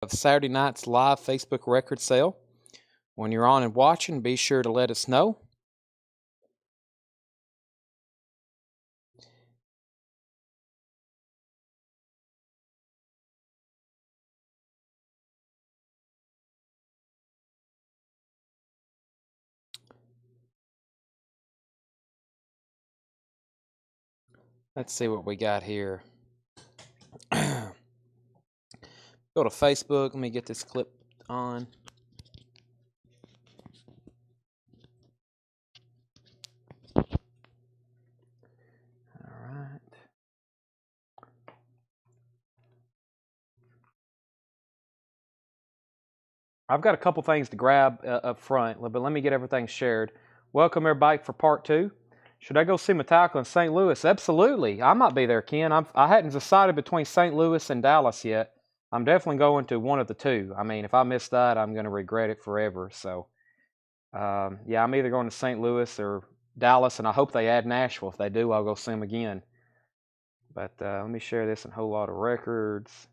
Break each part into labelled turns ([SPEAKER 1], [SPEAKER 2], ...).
[SPEAKER 1] Of Saturday night's live Facebook record sale. When you're on and watching, be sure to let us know. Let's see what we got here. Go to Facebook. Let me get this clip on. All right. I've got a couple things to grab up front, but let me get everything shared. Welcome everybody for part 2. Should I go see Metallica in St. Louis? Absolutely. I might be there, Ken. I hadn't decided between St. Louis and Dallas yet. I'm definitely going to one of the two. I mean, if I miss that, I'm going to regret it forever. So, yeah, I'm either going to St. Louis or Dallas, and I hope they add Nashville. If they do, I'll go see them again. But let me share this in a whole lot of records.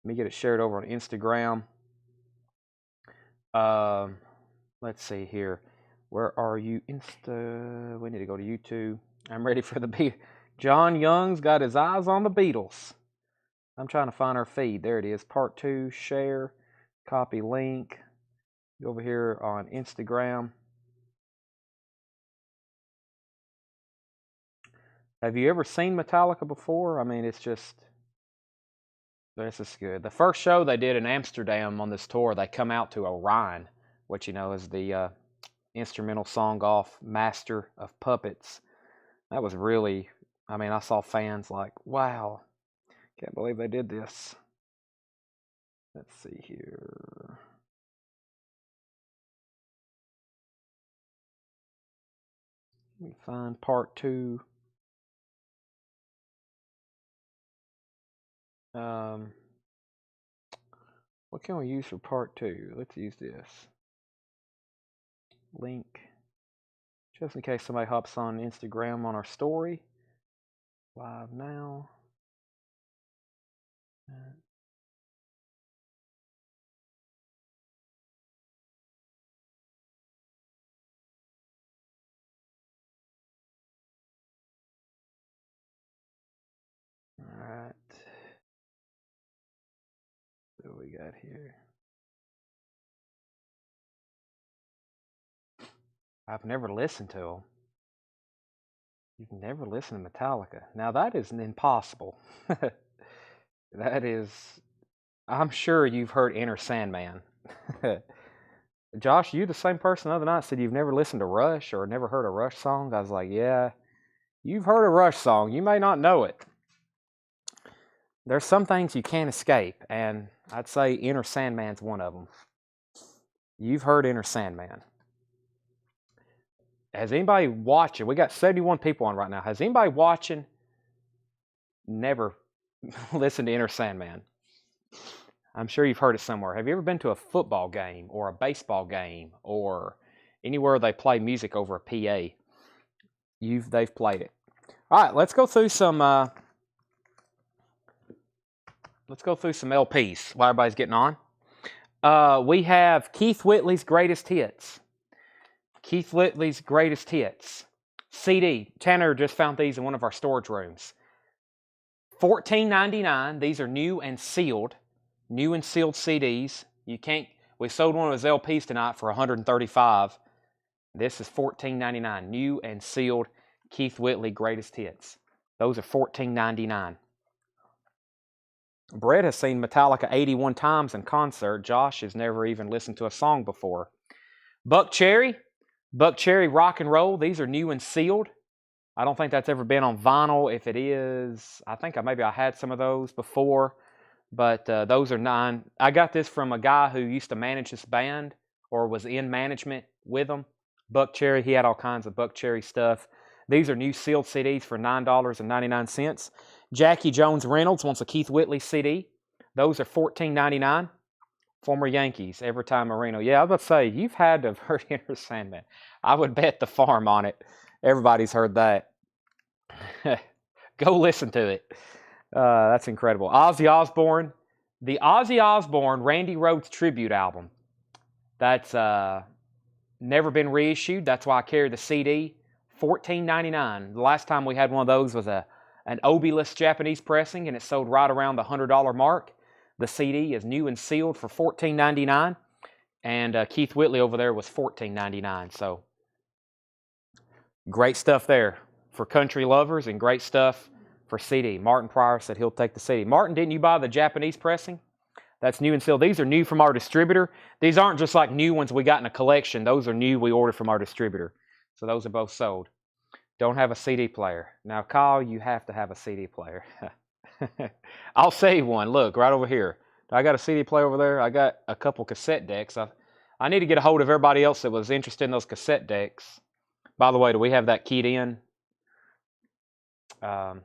[SPEAKER 1] Let me get it shared over on Instagram. Let's see here. Where are you? We need to go to YouTube. I'm ready for the beat. John Young's got his eyes on the Beatles. I'm trying to find our feed. There it is. Part 2, share, copy link. Go over here on Instagram. Have you ever seen Metallica before? I mean, it's just, this is good. The first show they did in Amsterdam on this tour, they come out to Orion, which, you know, is the instrumental song off Master of Puppets. That was really, I mean, I saw fans like, wow, can't believe they did this. Let's see here. Let me find part 2. What can we use for part 2? Let's use this. Link. Just in case somebody hops on Instagram on our story. Live now. Alright. What do we got here? I've never listened to them. You've never listened to Metallica. Now that is impossible. That is, I'm sure you've heard Enter Sandman. Josh, you the same person the other night said you've never listened to Rush or never heard a Rush song. I was like, yeah, you've heard a Rush song. You may not know it. There's some things you can't escape, and I'd say Enter Sandman's one of them. You've heard Enter Sandman. Has anybody watching? We got 71 people on right now. Has anybody watching never listened to Enter Sandman? I'm sure you've heard it somewhere. Have you ever been to a football game or a baseball game or anywhere they play music over a PA? They've played it. All right, let's go through some LPs while everybody's getting on. We have Keith Whitley's Greatest Hits. Keith Whitley's Greatest Hits. CD. Tanner just found these in one of our storage rooms. $14.99. These are new and sealed. New and sealed CDs. We sold one of his LPs tonight for $135. This is $14.99. New and sealed Keith Whitley Greatest Hits. Those are $14.99. Brett has seen Metallica 81 times in concert. Josh has never even listened to a song before. Buck Cherry Rock and Roll. These are new and sealed. I don't think that's ever been on vinyl. If it is, I think maybe I had some of those before. But those are 9. I got this from a guy who used to manage this band or was in management with them. Buck Cherry, he had all kinds of Buck Cherry stuff. These are new sealed CDs for $9.99. Jackie Jones Reynolds wants a Keith Whitley CD. Those are $14.99. Former Yankees, Every Time Marino. Yeah, I was about to say, you've had to have heard Enter Sandman. I would bet the farm on it. Everybody's heard that. Go listen to it. That's incredible. Ozzy Osbourne, The Ozzy Osbourne Randy Rhoads tribute album. That's never been reissued. That's why I carry the CD. $14.99. The last time we had one of those was an Obi-less Japanese pressing, and it sold right around the $100 mark. The CD is new and sealed for $14.99, and Keith Whitley over there was $14.99. So great stuff there for country lovers, and great stuff for CD. Martin Pryor said he'll take the CD. Martin, didn't you buy the Japanese pressing? That's new and sealed. These are new from our distributor. These aren't just like new ones we got in a collection. Those are new we ordered from our distributor. So those are both sold. Don't have a CD player. Now, Kyle, you have to have a CD player. I'll save one. Look, right over here. I got a CD player over there. I got a couple cassette decks. I need to get a hold of everybody else that was interested in those cassette decks. By the way, do we have that keyed in? That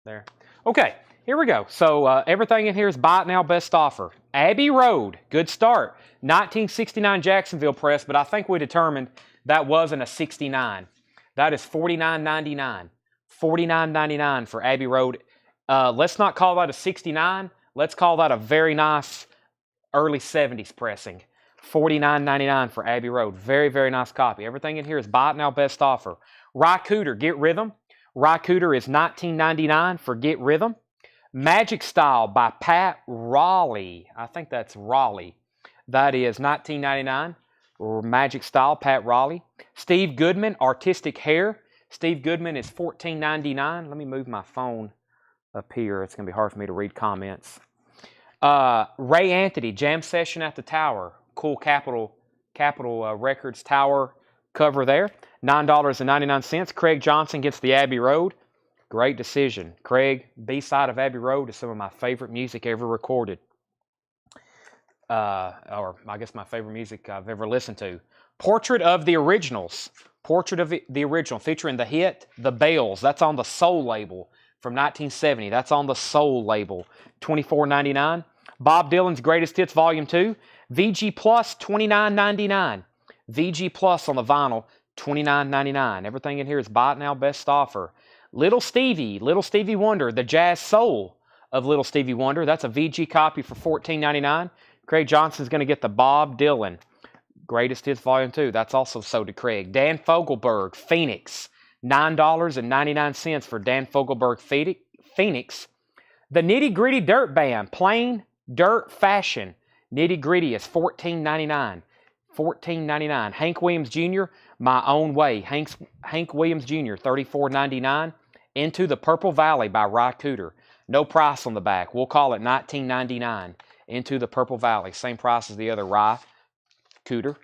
[SPEAKER 1] there. Okay. Here we go. So everything in here is buy it now, best offer. Abbey Road, good start. 1969 Jacksonville press, but I think we determined that wasn't a 69. That is $49.99. $49.99 for Abbey Road. Let's not call that a 69. Let's call that a very nice early 70s pressing. $49.99 for Abbey Road. Very, very nice copy. Everything in here is buy it now, best offer. Rycooter, Get Rhythm. Rycooter is $19.99 for Get Rhythm. Magic Style by Pat Raleigh. I think that's Raleigh. That is $19.99. Magic Style, Pat Raleigh. Steve Goodman, Artistic Hair. Steve Goodman is $14.99. Let me move my phone up here. It's going to be hard for me to read comments. Ray Anthony, Jam Session at the Tower. Cool Capitol Records Tower cover there. $9.99. Craig Johnson gets the Abbey Road. Great decision. Craig, B-side of Abbey Road is some of my favorite music ever recorded. Or I guess my favorite music I've ever listened to. Portrait of the Originals. Portrait of the Original, featuring the hit, The Bells. That's on the Soul label from 1970. That's on the Soul label. $24.99. Bob Dylan's Greatest Hits Volume 2. VG Plus, $29.99. VG Plus on the vinyl, $29.99. Everything in here is buy it now, best offer. Little Stevie Wonder, the Jazz Soul of Little Stevie Wonder. That's a VG copy for $14.99. Craig Johnson's going to get the Bob Dylan Greatest Hits Volume 2. That's also sold to Craig. Dan Fogelberg, Phoenix. $9.99 for Dan Fogelberg, Phoenix. The Nitty Gritty Dirt Band, Plain Dirt Fashion. Nitty Gritty is $14.99. $14.99. Hank Williams Jr., My Own Way. Hank Williams Jr., $34.99. Into the Purple Valley by Rycooter. No price on the back. We'll call it $19.99. Into the Purple Valley. Same price as the other Rycooter.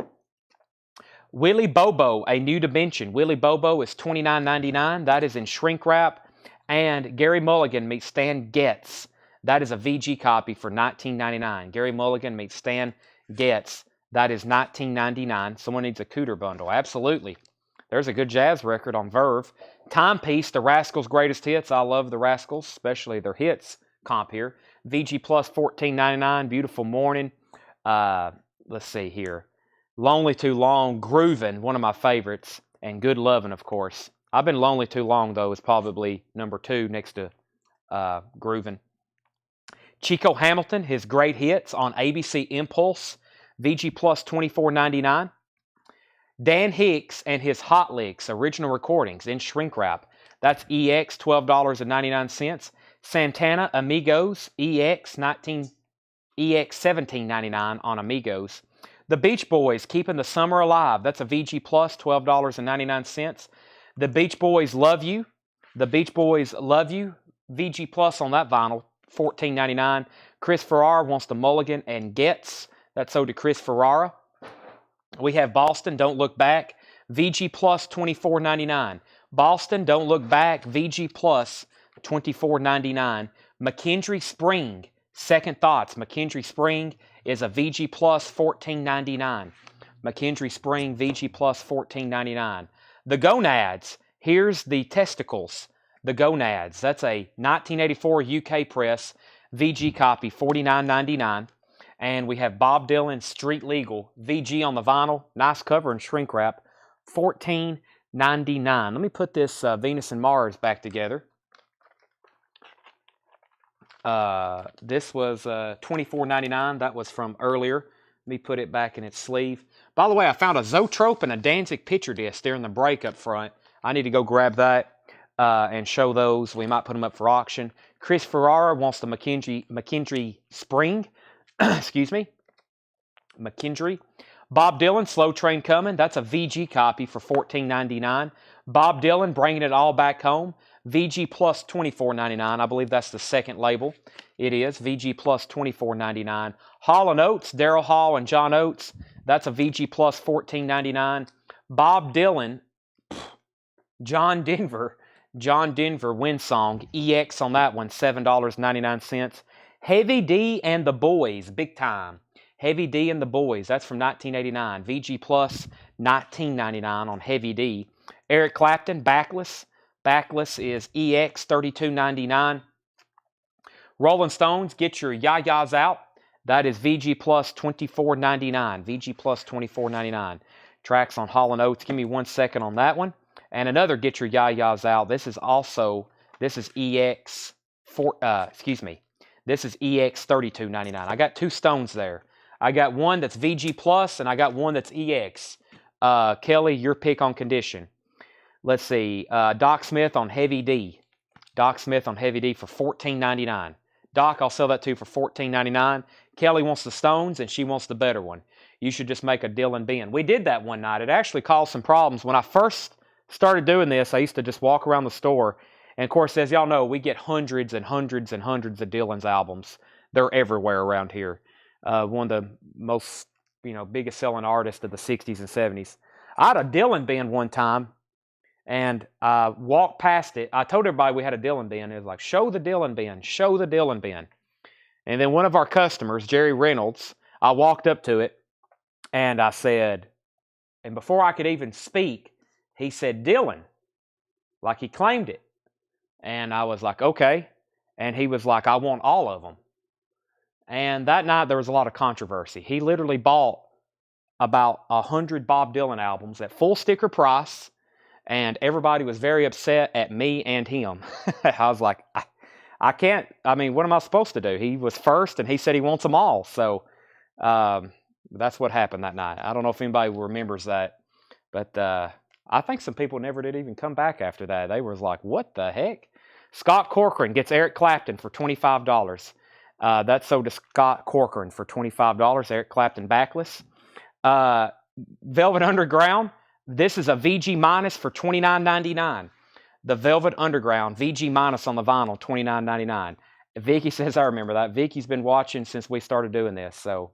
[SPEAKER 1] Willie Bobo, A New Dimension. Willie Bobo is $29.99. That is in shrink wrap. And Gary Mulligan meets Stan Getz. That is a VG copy for $19.99. Gary Mulligan meets Stan Getz. That is $19.99. Someone needs a Cooter bundle. Absolutely. There's a good jazz record on Verve. Timepiece, The Rascals' Greatest Hits. I love The Rascals, especially their hits comp here. VG Plus, $14.99. Beautiful Morning. Let's see here. Lonely Too Long. Groovin', one of my favorites. And Good Lovin', of course. I've been lonely too long, though, is probably number 2 next to Groovin'. Chico Hamilton, his great hits on ABC Impulse. VG Plus, $24.99. Dan Hicks and his Hot Licks, original recordings in shrink wrap. That's EX, $12.99. Santana, Amigos, EX, $17.99 on Amigos. The Beach Boys, Keeping the Summer Alive. That's a VG Plus, $12.99. The Beach Boys Love You. The Beach Boys Love You. VG Plus on that vinyl, $14.99. Chris Ferrara wants the Mulligan and Getz. That's sold to Chris Ferrara. We have Boston, Don't Look Back. VG Plus, $24.99. Boston, Don't Look Back. VG Plus, $24.99. McKendree Spring, Second Thoughts. McKendree Spring is a VG Plus, $14.99. McKendree Spring, VG Plus, $14.99. The Gonads, Here's the Testicles. The Gonads, that's a 1984 UK press, VG copy, $49.99. And we have Bob Dylan, Street Legal, VG on the vinyl, nice cover and shrink wrap, $14.99. Let me put this Venus and Mars back together. This was $24.99. That was from earlier. Let me put it back in its sleeve. By the way, I found a Zoetrope and a Danzig picture disc there in the break up front. I need to go grab that and show those. We might put them up for auction. Chris Ferrara wants the McKendree Spring. Excuse me. McKendree. Bob Dylan, Slow Train Coming. That's a VG copy for $14.99. Bob Dylan, Bringing It All Back Home. VG plus $24.99. I believe that's the second label. It is. VG plus $24.99. Hall & Oates, Daryl Hall and John Oates. That's a VG plus $14.99. Bob Dylan, John Denver, Wind Song. EX on that one, $7.99. Heavy D and the Boys, Big Time. Heavy D and the Boys, that's from 1989. VG plus $19.99 on Heavy D. Eric Clapton, Backless. Backless is EX $32.99. Rolling Stones, Get Your Ya-Ya's Out. That is VG plus $24.99. VG plus $24.99. Tracks on Hall & Oates. Give me 1 second on that one. And another Get Your Ya-Ya's Out. This is EX This is EX $32.99. I got two Stones there. I got one that's VG plus and I got one that's EX. Kelly, your pick on condition. Let's see. Doc Smith on Heavy D. Doc Smith on Heavy D for $14.99. Doc, I'll sell that to you for $14.99. Kelly wants the Stones and she wants the better one. You should just make a Dylan bin. We did that one night. It actually caused some problems. When I first started doing this, I used to just walk around the store. And of course, as y'all know, we get hundreds and hundreds and hundreds of Dylan's albums. They're everywhere around here. One of the most, biggest selling artists of the 60s and 70s. I had a Dylan bin one time, and I walked past it. I told everybody we had a Dylan bin. It was like, show the Dylan bin, show the Dylan bin. And then one of our customers, Jerry Reynolds, I walked up to it, and I said, and before I could even speak, he said, Dylan, like he claimed it. And I was like, okay. And he was like, I want all of them. And that night there was a lot of controversy. He literally bought about 100 Bob Dylan albums at full sticker price, and everybody was very upset at me and him. I was like, I can't, what am I supposed to do? He was first, and he said he wants them all. So that's what happened that night. I don't know if anybody remembers that, but I think some people never did even come back after that. They was like, what the heck? Scott Corcoran gets Eric Clapton for $25. That's sold to Scott Corcoran for $25. Eric Clapton backless. Velvet Underground. This is a VG minus for $29.99. The Velvet Underground VG minus on the vinyl, $29.99. Vicky says I remember that. Vicky's been watching since we started doing this. So,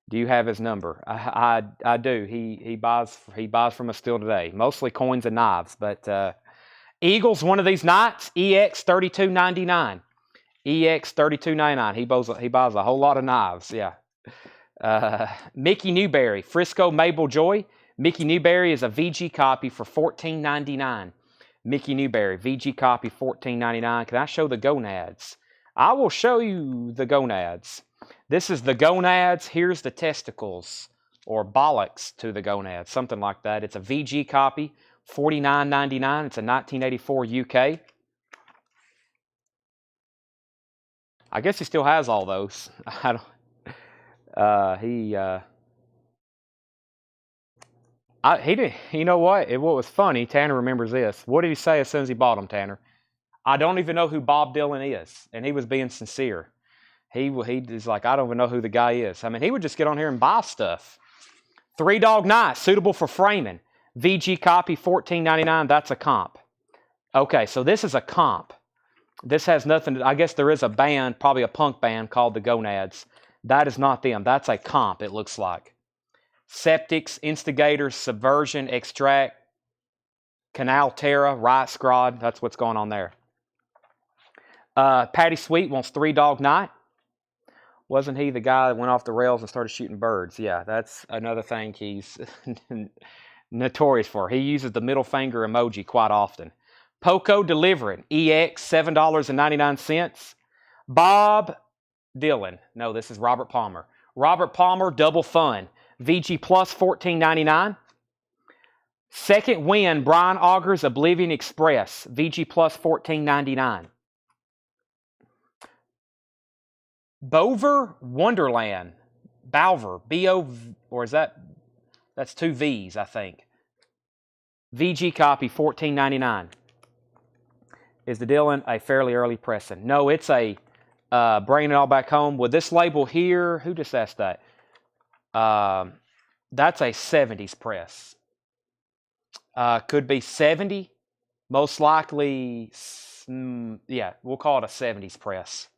[SPEAKER 1] do you have his number? I do. He buys from us still today. Mostly coins and knives, but Eagles one of these nights. EX $32.99. EX $32.99. He buys a whole lot of knives. Yeah. Mickey Newberry, Frisco Mabel Joy. Mickey Newberry is a VG copy for $14.99. Mickey Newberry, VG copy, $14.99. Can I show the gonads? I will show you the gonads. This is the gonads. Here's the testicles, or bollocks to the gonads, something like that. It's a VG copy, $49.99. It's a 1984 UK. I guess he still has all those. I don't. He did. You know what? What was funny? Tanner remembers this. What did he say as soon as he bought them, Tanner? I don't even know who Bob Dylan is, and he was being sincere. He was like, I don't even know who the guy is. He would just get on here and buy stuff. Three Dog Night, suitable for framing. VG copy, $14.99. That's a comp. Okay, so this is a comp. This has nothing to, I guess there is a band, probably a punk band called the Gonads. That is not them. That's a comp, it looks like. Septics, Instigators, Subversion, Extract, Canal Terra, Riot Squad. That's what's going on there. Patty Sweet wants Three Dog Night. Wasn't he the guy that went off the rails and started shooting birds? Yeah, that's another thing he's notorious for. He uses the middle finger emoji quite often. Poco Delivering, EX, $7.99. Bob Dylan. No, this is Robert Palmer. Robert Palmer, Double Fun. VG Plus, $14.99. Second Wind, Brian Auger's Oblivion Express. VG Plus, $14.99. Bover Wonderland. Balver. B-O, or is that, that's two V's, I think. VG copy, $14.99. Is the Dylan a fairly early pressing? No, it's a Bringing It All Back Home. With this label here, who just asked that? That's a 70s press. Could be 70. Most likely, yeah, we'll call it a 70s press.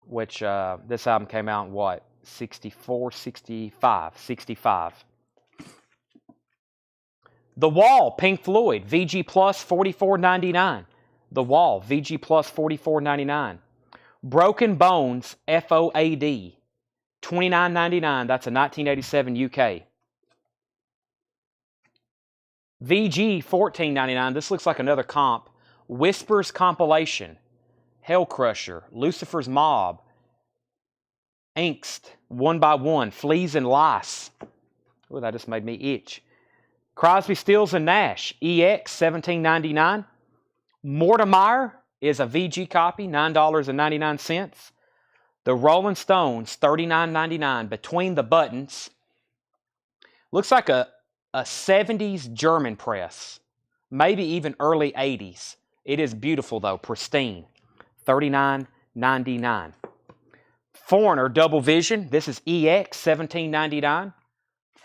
[SPEAKER 1] Which this album came out in what? 64, 65, 65. The Wall, Pink Floyd, VG Plus, $44.99. The Wall, VG Plus, $44.99. Broken Bones, FOAD, $29.99. That's a 1987 UK. VG, $14.99. This looks like another comp. Whispers Compilation, Hell Crusher, Lucifer's Mob, Angst, One by One, Fleas and Lice. Oh, that just made me itch. Crosby, Stills and Nash, EX, $17.99. Mortimer is a VG copy, $9.99. The Rolling Stones, $39.99. Between the Buttons. Looks like a 70s German press. Maybe even early 80s. It is beautiful though, pristine. $39.99. Foreigner Double Vision. This is EX, $17.99.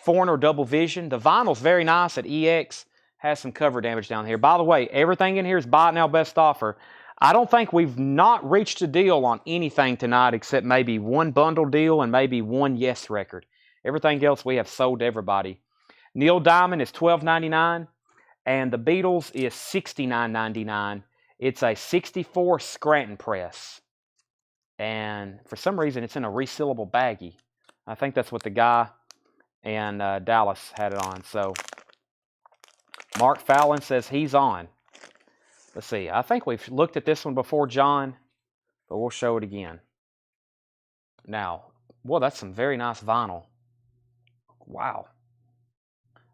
[SPEAKER 1] Foreigner Double Vision. The vinyl's very nice at EX. Has some cover damage down here. By the way, everything in here is buy it now, best offer. I don't think we've not reached a deal on anything tonight except maybe one bundle deal and maybe one Yes record. Everything else we have sold to everybody. Neil Diamond is $12.99 and the Beatles is $69.99. It's a 64 Scranton press. And for some reason it's in a resealable baggie. I think that's what the guy in Dallas had it on. So Mark Fallon says he's on. Let's see. I think we've looked at this one before, John, but we'll show it again. Now, well, that's some very nice vinyl. Wow.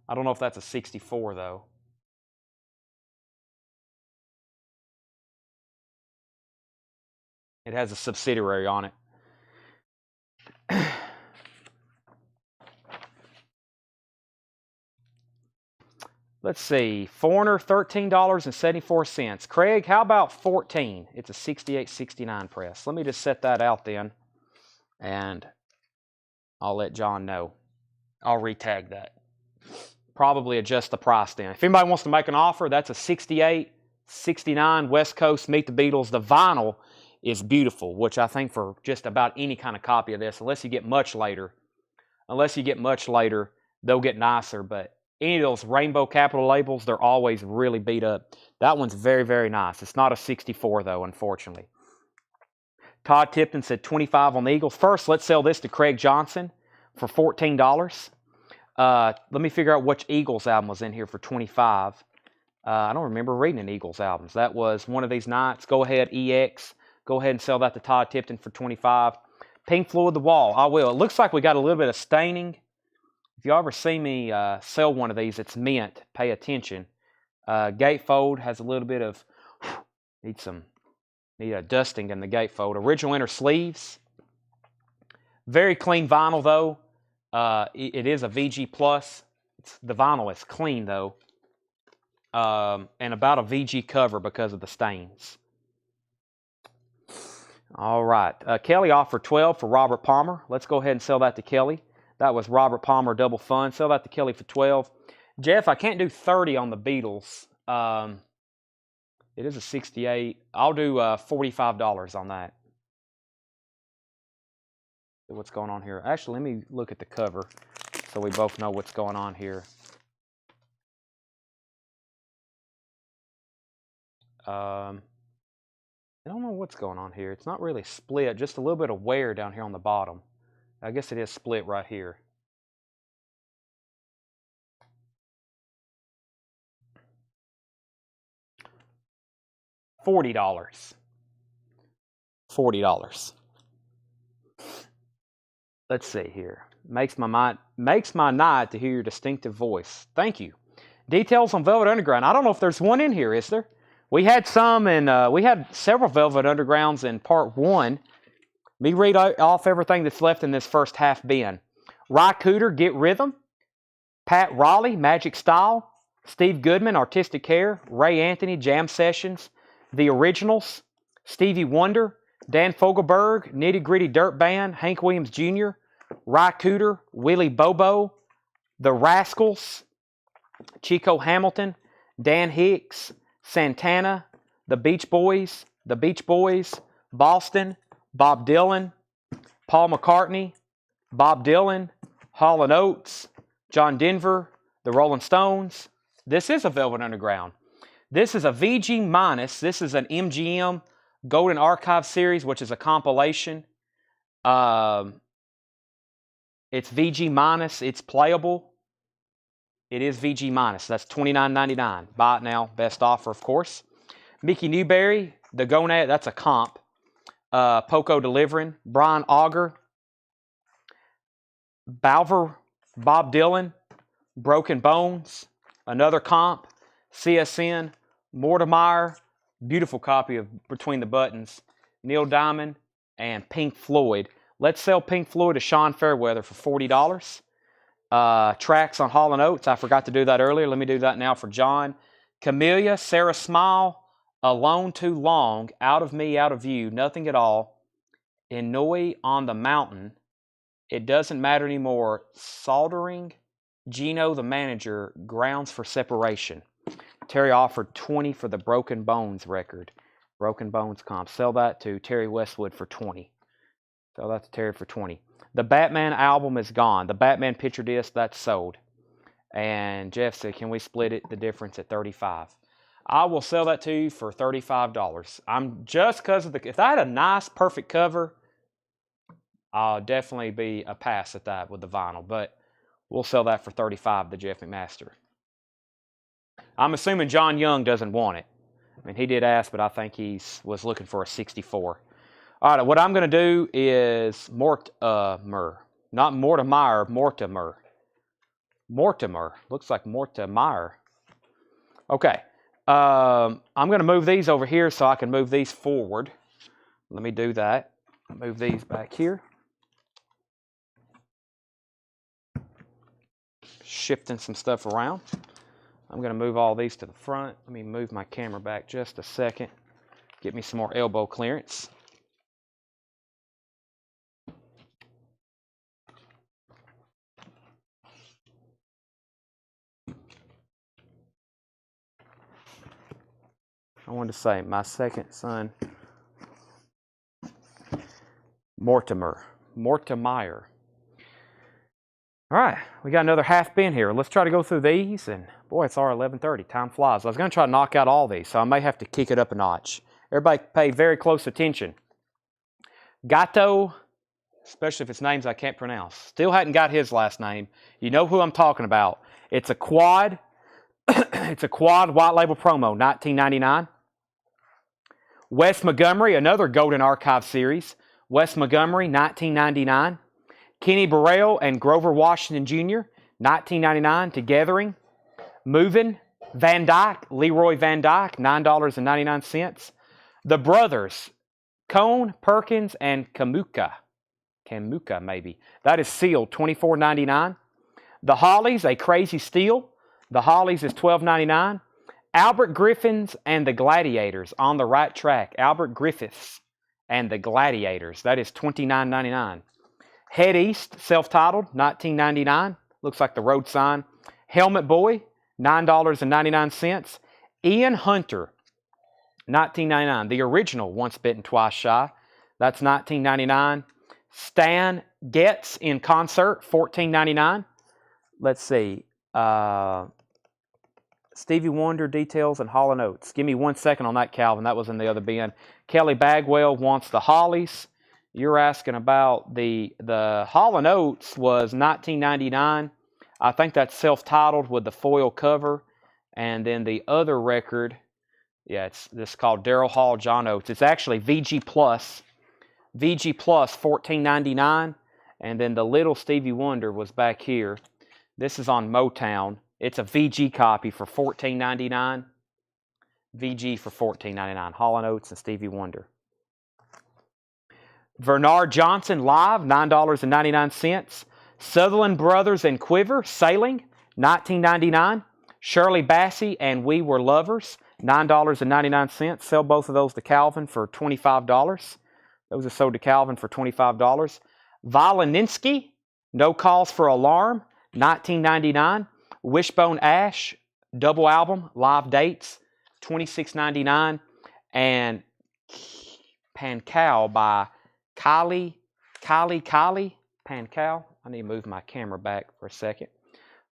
[SPEAKER 1] I don't know if that's a 64, though. It has a subsidiary on it. Let's see. Foreigner, $13.74. Craig, how about 14? It's a 68-69 press. Let me just set that out then, and I'll let John know. I'll retag that. Probably adjust the price then. If anybody wants to make an offer, that's a 68-69 West Coast Meet the Beatles. The vinyl is beautiful, which I think for just about any kind of copy of this, unless you get much later, they'll get nicer, but any of those rainbow capital labels, they're always really beat up. That one's very, very nice. It's not a 64, though, unfortunately. Todd Tipton said 25 on the Eagles. First, let's sell this to Craig Johnson for $14. Let me figure out which Eagles album was in here for 25. I don't remember reading an Eagles albums. That was One of These Nights. Go ahead, EX. Go ahead and sell that to Todd Tipton for 25. Pink Floyd, The Wall. I will. It looks like we got a little bit of staining. If you ever see me sell one of these, it's mint. Pay attention. Gatefold has a little bit of, need a dusting in the gatefold. Original inner sleeves. Very clean vinyl though. It is a VG Plus. The vinyl is clean though. And about a VG cover because of the stains. All right. Kelly offered 12 for Robert Palmer. Let's go ahead and sell that to Kelly. That was Robert Palmer Double Fun. Sell that to Kelly for 12. Jeff, I can't do 30 on the Beatles. It is a 68. I'll do $45 on that. See what's going on here. Actually, let me look at the cover so we both know what's going on here. I don't know what's going on here. It's not really split. Just a little bit of wear down here on the bottom. I guess it is split right here. $40. $40. Let's see here. Makes my night to hear your distinctive voice. Thank you. Details on Velvet Underground. I don't know if there's one in here, is there? We had some, and we had several Velvet Undergrounds in part 1. Let me read off everything that's left in this first half bin. Ry Cooter, Get Rhythm. Pat Raleigh, Magic Style. Steve Goodman, Artistic Hair. Ray Anthony, Jam Sessions. The Originals. Stevie Wonder. Dan Fogelberg, Nitty Gritty Dirt Band. Hank Williams Jr. Ry Cooter, Willie Bobo. The Rascals. Chico Hamilton. Dan Hicks. Santana. The Beach Boys. Boston. Bob Dylan. Paul McCartney. Bob Dylan. Hall & Oates. John Denver. The Rolling Stones. This is a Velvet Underground. This is a VG minus. This is an MGM Golden Archive series, which is a compilation. It's VG minus. It's playable. It is VG minus. That's $29.99. Buy it now. Best offer, of course. Mickey Newberry, The Gonad. That's a comp. Poco Delivering. Brian Auger. Balver. Bob Dylan. Broken Bones. Another comp. CSN. Mortimer. Beautiful copy of Between the Buttons. Neil Diamond and Pink Floyd. Let's sell Pink Floyd to Sean Fairweather for $40. Tracks on Hall & Oates. I forgot to do that earlier. Let me do that now for John. Camellia, Sarah Smile, Alone Too Long, Out of Me, Out of You, Nothing at All, Inouye on the Mountain, It Doesn't Matter Anymore, Soldering, Gino the Manager, Grounds for Separation. Terry offered $20 for the Broken Bones record. Broken Bones comp. Sell that to Terry Westwood for $20. Sell that to Terry for $20. The Batman album is gone. The Batman picture disc, that's sold. And Jeff said, can we split it, the difference at $35? I will sell that to you for $35. I'm just because of the, if I had a nice, perfect cover, I'll definitely be a pass at that with the vinyl. But we'll sell that for $35, the Jeff McMaster. I'm assuming John Young doesn't want it. I mean, he did ask, but I think he was looking for a 64. All right, what I'm going to do is Mortimer. Not Mortimer, Mortimer. Mortimer. Looks like Mortimer. Okay. I'm going to move these over here so I can move these forward. Let me do that. Move these back here. Shifting some stuff around. I'm going to move all these to the front. Let me move my camera back just a second. Get me some more elbow clearance. I wanted to say my second son, Mortimer. All right, we got another half bin here. Let's try to go through these, and boy, it's already 11:30. Time flies. I was going to try to knock out all these, so I may have to kick it up a notch. Everybody pay very close attention. Gato, especially if it's names I can't pronounce. Still hadn't got his last name. You know who I'm talking about. It's a quad. It's a quad white label promo, $19.99. Wes Montgomery, another Golden Archive series. Wes Montgomery, $19.99. Kenny Burrell and Grover Washington Jr., $19.99. Togethering. Moving. Van Dyke, Leroy Van Dyke, $9.99. The Brothers, Cone, Perkins, and Kamuka. Kamuka, maybe. That is sealed, $24.99. The Hollies, A Crazy Steal. The Hollies is $12.99. Albert Griffins and the Gladiators, On the Right Track. Albert Griffiths and the Gladiators. That is $29.99. Head East, self-titled, $19.99. Looks like the road sign. Helmet Boy, $9.99. Ian Hunter, $19.99. The original Once Bitten, Twice Shy. That's $19.99. Stan Getz in concert, $14.99. Let's see. Stevie Wonder details and Hall & Oates. Give me 1 second on that, Calvin. That was in the other bin. Kelly Bagwell wants the Hollies. You're asking about the Hall & Oates was $19.99. I think that's self-titled with the foil cover. And then the other record, yeah, this is called Daryl Hall, John Oates. It's actually VG Plus. VG Plus, $14.99. And then the little Stevie Wonder was back here. This is on Motown. It's a VG copy for $14.99. VG for $14.99. Hall & Oates and Stevie Wonder. Bernard Johnson Live, $9.99. Sutherland Brothers and Quiver, Sailing, $19.99. Shirley Bassey and We Were Lovers, $9.99. Sell both of those to Calvin for $25. Those are sold to Calvin for $25. Volininsky, No Cause for Alarm, $19.99. Wishbone Ash, double album, live dates, $26.99. And Pancal by Kylie Pancal. I need to move my camera back for a second.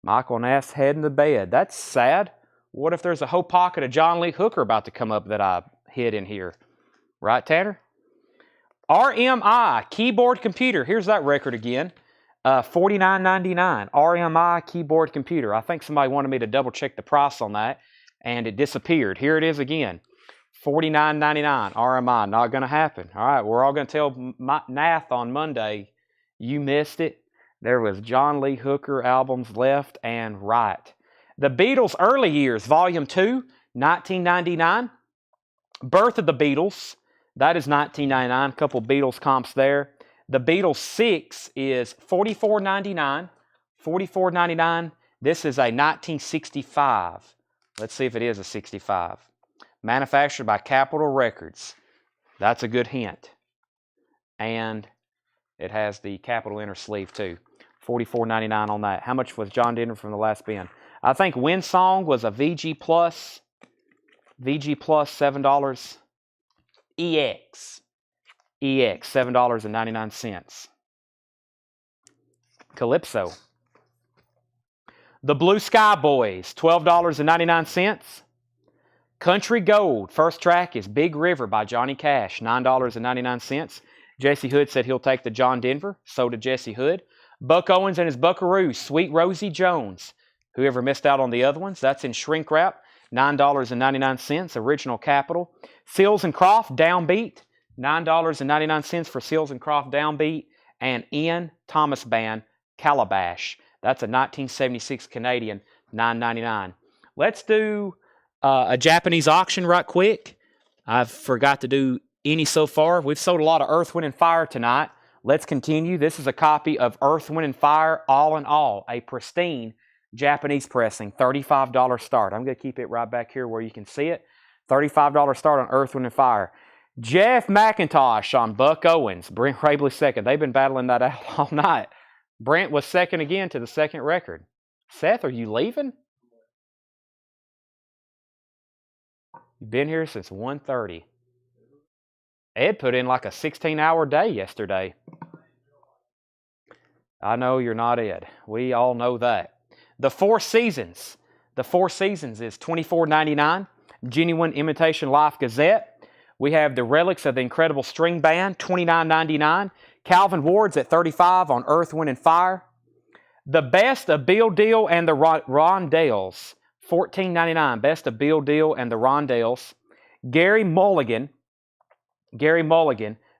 [SPEAKER 1] Michael Nass heading to bed. That's sad. What if there's a whole pocket of John Lee Hooker about to come up that I hid in here? Right, Tanner? RMI keyboard computer. Here's that record again. $49.99. RMI keyboard computer. I think somebody wanted me to double check the price on that, and it disappeared. Here it is again. $49.99. RMI. Not going to happen. All right, we're all going to tell Nath on Monday, you missed it. There was John Lee Hooker albums left and right. The Beatles Early Years, Volume 2, $19.99. Birth of the Beatles, that is $19.99. A couple Beatles comps there. The Beatles 6 is $44.99. $44.99. This is a 1965. Let's see if it is a 65. Manufactured by Capitol Records. That's a good hint. And it has the Capitol inner sleeve too. $44.99 on that. How much was John Denver from the last bin? I think Windsong was a VG Plus. VG Plus $7. EX, $7.99. Calypso. The Blue Sky Boys, $12.99. Country Gold, first track is Big River by Johnny Cash, $9.99. Jesse Hood said he'll take the John Denver. So did Jesse Hood. Buck Owens and his Buckaroos, Sweet Rosie Jones. Whoever missed out on the other ones, that's in shrink wrap, $9.99. Original Capitol. Seals and Croft, Downbeat, $9.99 for Seals and Croft Downbeat. And Ian Thomas Band, Calabash. That's a 1976 Canadian, $9.99. Let's do a Japanese auction right quick. I forgot to do any so far. We've sold a lot of Earth, Wind, and Fire tonight. Let's continue. This is a copy of Earth, Wind, and Fire, All in All, a pristine Japanese pressing, $35 start. I'm going to keep it right back here where you can see it. $35 start on Earth, Wind, and Fire. Jeff McIntosh on Buck Owens. Brent Rabley second. They've been battling that out all night. Brent was second again to the second record. Seth, are you leaving? You've been here since 1:30. Ed put in like a 16-hour day yesterday. I know you're not Ed. We all know that. The Four Seasons. The Four Seasons is $24.99. Genuine Imitation Life Gazette. We have the Relics of the Incredible String Band, $29.99. Calvin Ward's at $35 on Earth, Wind, and Fire. The Best of Bill Deal and the Rondales, $14.99. Best of Bill Deal and the Rondales. Gary Mulligan,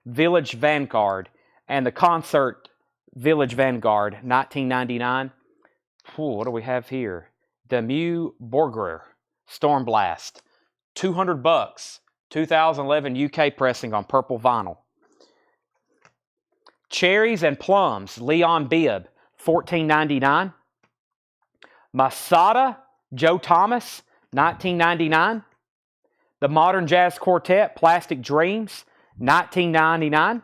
[SPEAKER 1] Village Vanguard, and the Concert Village Vanguard, $19.99. What do we have here? Demu Borger, Stormblast, $200. 2011 UK pressing on purple vinyl. Cherries and Plums, Leon Bibb, $14.99. Masada, Joe Thomas, $19.99. The Modern Jazz Quartet, Plastic Dreams, $19.99.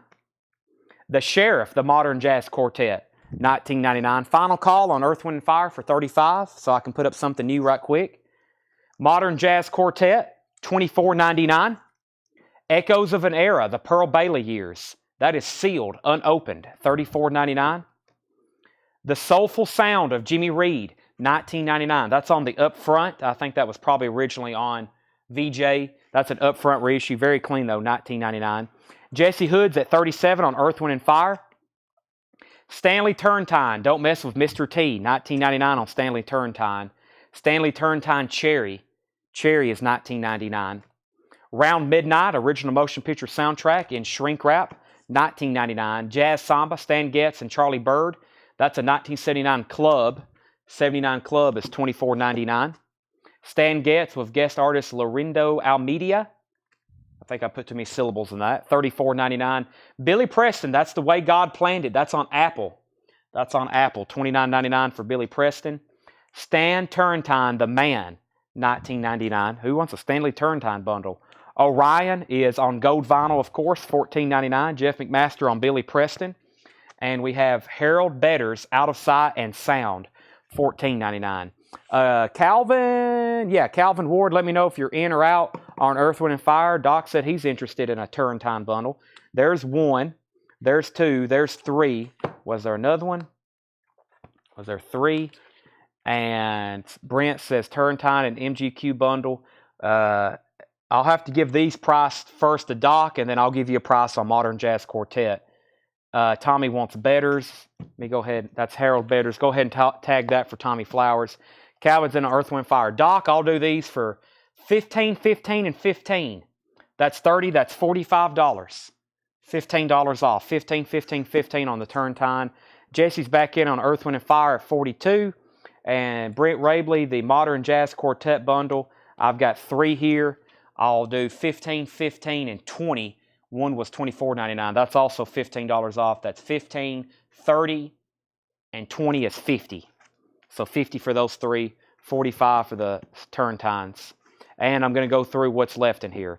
[SPEAKER 1] The Sheriff, the Modern Jazz Quartet, $19.99. Final Call on Earth, Wind, and Fire for $35, so I can put up something new right quick. Modern Jazz Quartet, $24.99. Echoes of an Era, the Pearl Bailey Years. That is sealed, unopened, $34.99. The Soulful Sound of Jimmy Reed, $19.99. That's on the up front. I think that was probably originally on VJ. That's an upfront reissue. Very clean, though, $19.99. Jesse Hood's at $37 on Earth, Wind, and Fire. Stanley Turrentine, Don't Mess with Mr. T, $19.99 on Stanley Turrentine. Stanley Turrentine Cherry is $19.99. Round Midnight, original motion picture soundtrack in shrink wrap, $19.99. Jazz Samba, Stan Getz and Charlie Bird. That's a 1979 Club. 79 Club is $24.99. Stan Getz with guest artist Lorindo Almeida. I think I put too many syllables in that. $34.99. Billy Preston, that's The Way God Planned It. That's on Apple. That's on Apple. $29.99 for Billy Preston. Stan Turrentine, The Man, $19.99. Who wants a Stanley Turrentine bundle? Orion is on gold vinyl, of course, $14.99. Jeff McMaster on Billy Preston. And we have Harold Betters, Out of Sight and Sound, $14.99. Calvin Ward, let me know if you're in or out on Earth, Wind, and Fire. Doc said he's interested in a Turrentine bundle. There's one. There's two. There's three. Was there another one? Was there three? And Brent says Turrentine and MGQ bundle. I'll have to give these priced first to Doc, and then I'll give you a price on Modern Jazz Quartet. Tommy wants Betters. Let me go ahead. That's Harold Betters. Go ahead and tag that for Tommy Flowers. Calvin's in Earth, Wind, Fire. Doc, I'll do these for $15, $15, and $15. That's $30. That's $45. $15 off. $15, $15, $15 on the Turrentine. Jesse's back in on Earth, Wind, and Fire at $42. And Brent Rabley, the Modern Jazz Quartet bundle. I've got three here. I'll do $15, $15, and $20. One was $24.99. That's also $15 off. That's $15, $30, and $20 is $50. So $50 for those three, $45 for the Turrentines. And I'm going to go through what's left in here.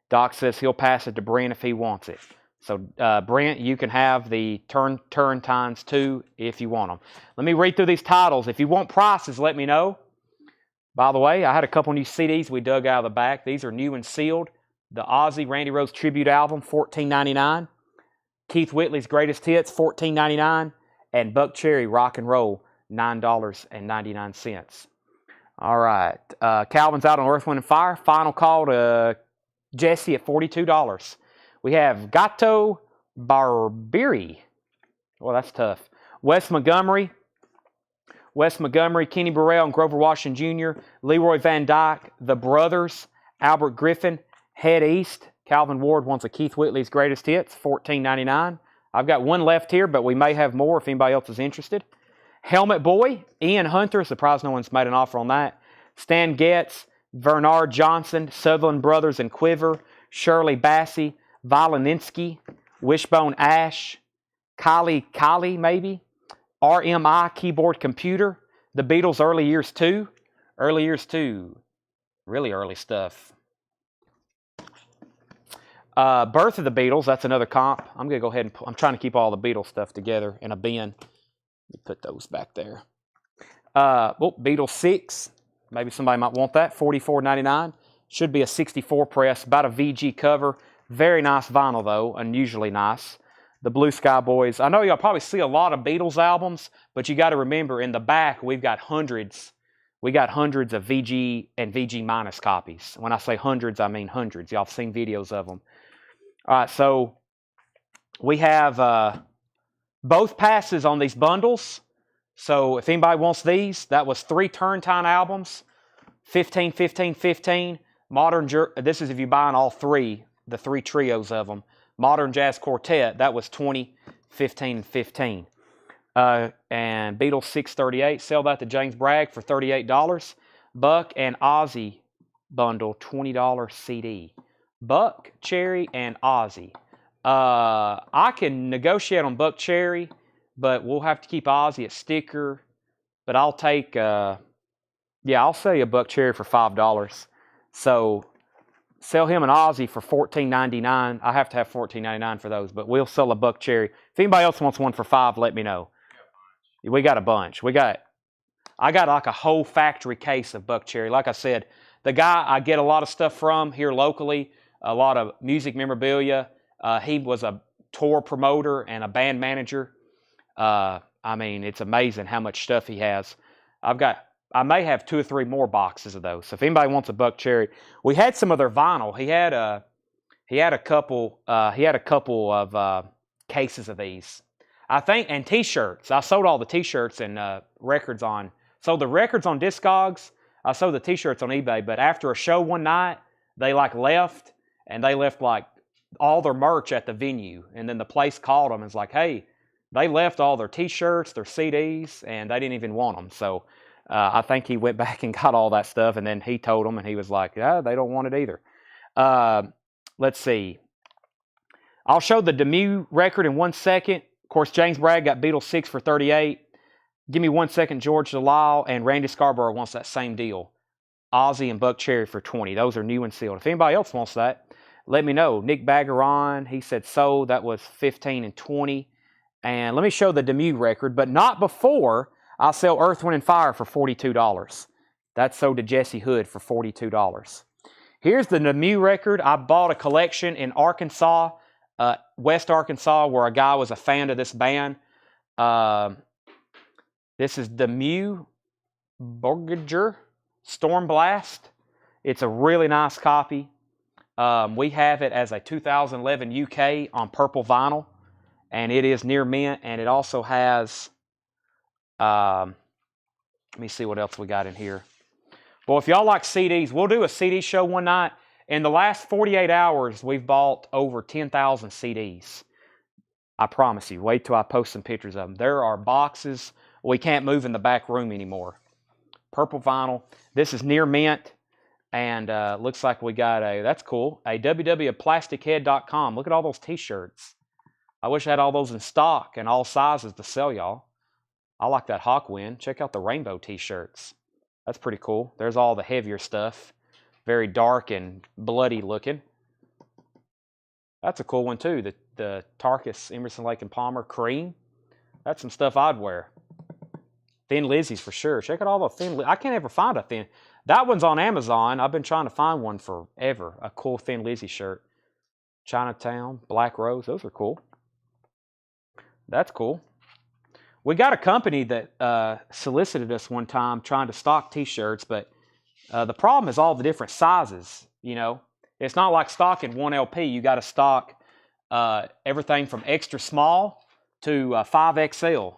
[SPEAKER 1] Doc says he'll pass it to Brent if he wants it. So Brent, you can have the Turrentines too if you want them. Let me read through these titles. If you want prices, let me know. By the way, I had a couple new CDs we dug out of the back. These are new and sealed. The Ozzy Randy Rhoads Tribute Album, $14.99. Keith Whitley's Greatest Hits, $14.99. And Buck Cherry Rock and Roll, $9.99. All right. Calvin's out on Earth, Wind, and Fire. Final call to Jesse at $42. We have Gato Barbieri. Well, that's tough. Wes Montgomery, Kenny Burrell, and Grover Washington Jr., Leroy Van Dyke, The Brothers, Albert Griffin, Head East. Calvin Ward wants a Keith Whitley's Greatest Hits, $14.99. I've got one left here, but we may have more if anybody else is interested. Helmet Boy, Ian Hunter, surprised no one's made an offer on that. Stan Getz, Bernard Johnson, Sutherland Brothers and Quiver, Shirley Bassey, Volininsky, Wishbone Ash, Kylie maybe, RMI Keyboard Computer, The Beatles Early Years 2, really early stuff. Birth of the Beatles, that's another comp. I'm going to go ahead and I'm trying to keep all the Beatles stuff together in a bin. Let me put those back there. Beatles 6, maybe somebody might want that, $44.99. Should be a 64 press, about a VG cover. Very nice vinyl, though, unusually nice. The Blue Sky Boys. I know y'all probably see a lot of Beatles albums, but you got to remember, in the back, we've got hundreds. We got hundreds of VG and VG minus copies. When I say hundreds, I mean hundreds. Y'all have seen videos of them. All right, so we have both passes on these bundles. So if anybody wants these, that was 3 Turrentine albums, 15, 15, 15. This is if you're buying all three, the 3 trios of them. Modern Jazz Quartet, that was 20, 15, 15. And Beatles 638, sell that to James Bragg for $38. Buck and Ozzy bundle, $20 CD. Buck, Cherry, and Ozzy. I can negotiate on Buck Cherry, but we'll have to keep Ozzy at sticker. But I'll take, I'll sell you a Buck Cherry for $5. So sell him an Ozzy for $14.99. I have to have $14.99 for those, but we'll sell a Buck Cherry. If anybody else wants one for $5, let me know. We got a bunch. I got like a whole factory case of Buck Cherry. Like I said, the guy I get a lot of stuff from here locally, a lot of music memorabilia. He was a tour promoter and a band manager. It's amazing how much stuff he has. I may have 2 or 3 more boxes of those. So if anybody wants a Buck Cherry, we had some of their vinyl. He had a couple of cases of these, I think, and T-shirts. I sold all the T-shirts and records on. Sold the records on Discogs. I sold the T-shirts on eBay. But after a show one night, they left, and they left all their merch at the venue. And then the place called them and was like, "Hey, they left all their T-shirts, their CDs, and they didn't even want them." So I think he went back and got all that stuff, and then he told them, and he was like, "Yeah, they don't want it either." let's see. I'll show the Demuth record in 1 second. Of course, James Bragg got Beatles 6 for 38. Give me 1 second, George Delisle, and Randy Scarborough wants that same deal. Ozzy and Buck Cherry for 20. Those are new and sealed. If anybody else wants that, let me know. Nick Baggeron, he said so. That was 15 and 20. And let me show the Demuth record, but not before I sell Earth, Wind, and Fire for $42. That's sold to Jesse Hood for $42. Here's the Demuth record. I bought a collection in Arkansas, West Arkansas, where a guy was a fan of this band. This is Demuth Borger Storm Blast. It's a really nice copy. We have it as a 2011 UK on purple vinyl, and it is near mint, and it also has, let me see what else we got in here. Well, if y'all like CDs, we'll do a CD show one night. In the last 48 hours, we've bought over 10,000 CDs. I promise you. Wait till I post some pictures of them. There are boxes. We can't move in the back room anymore. Purple vinyl. This is near mint. And looks like we got a, that's cool, a www.plastichead.com. Look at all those t-shirts. I wish I had all those in stock and all sizes to sell y'all. I like that Hawkwind. Check out the rainbow t-shirts. That's pretty cool. There's all the heavier stuff. Very dark and bloody looking. That's a cool one too. The Tarkus, Emerson, Lake and Palmer cream. That's some stuff I'd wear. Thin Lizzy's for sure. Check out all the Thin Lizzy. I can't ever find a Thin. That one's on Amazon. I've been trying to find one forever. A cool Thin Lizzy shirt. Chinatown, Black Rose. Those are cool. That's cool. We got a company that solicited us one time trying to stock t-shirts, but the problem is all the different sizes, you know. It's not like stocking one LP. You got to stock everything from extra small to 5XL.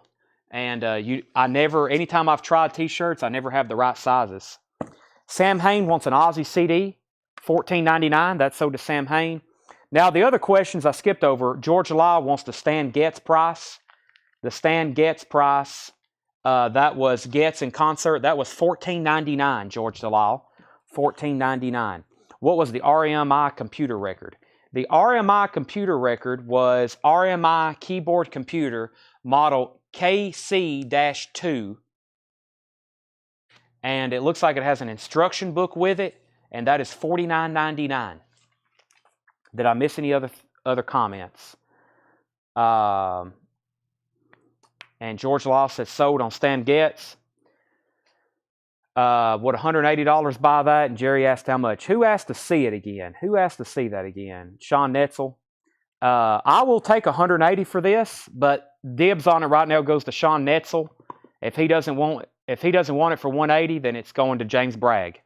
[SPEAKER 1] And anytime I've tried t-shirts, I never have the right sizes. Sam Hain wants an Ozzy CD, $14.99. That's sold to Sam Hain. Now, the other questions I skipped over. George Delisle wants the Stan Getz price. The Stan Getz price, that was Getz in concert. That was $14.99, George Delisle. $14.99. What was the RMI computer record? The RMI computer record was RMI keyboard computer model KC-2. And it looks like it has an instruction book with it, and that is $49.99. Did I miss any other comments? And George Delisle said sold on Stan Getz. Would $180 buy that? And Jerry asked how much. Who asked to see it again? Who asked to see that again? Sean Netzel. I will take $180 for this, but dibs on it right now goes to Sean Netzel. If he doesn't want it for $180, then it's going to James Bragg.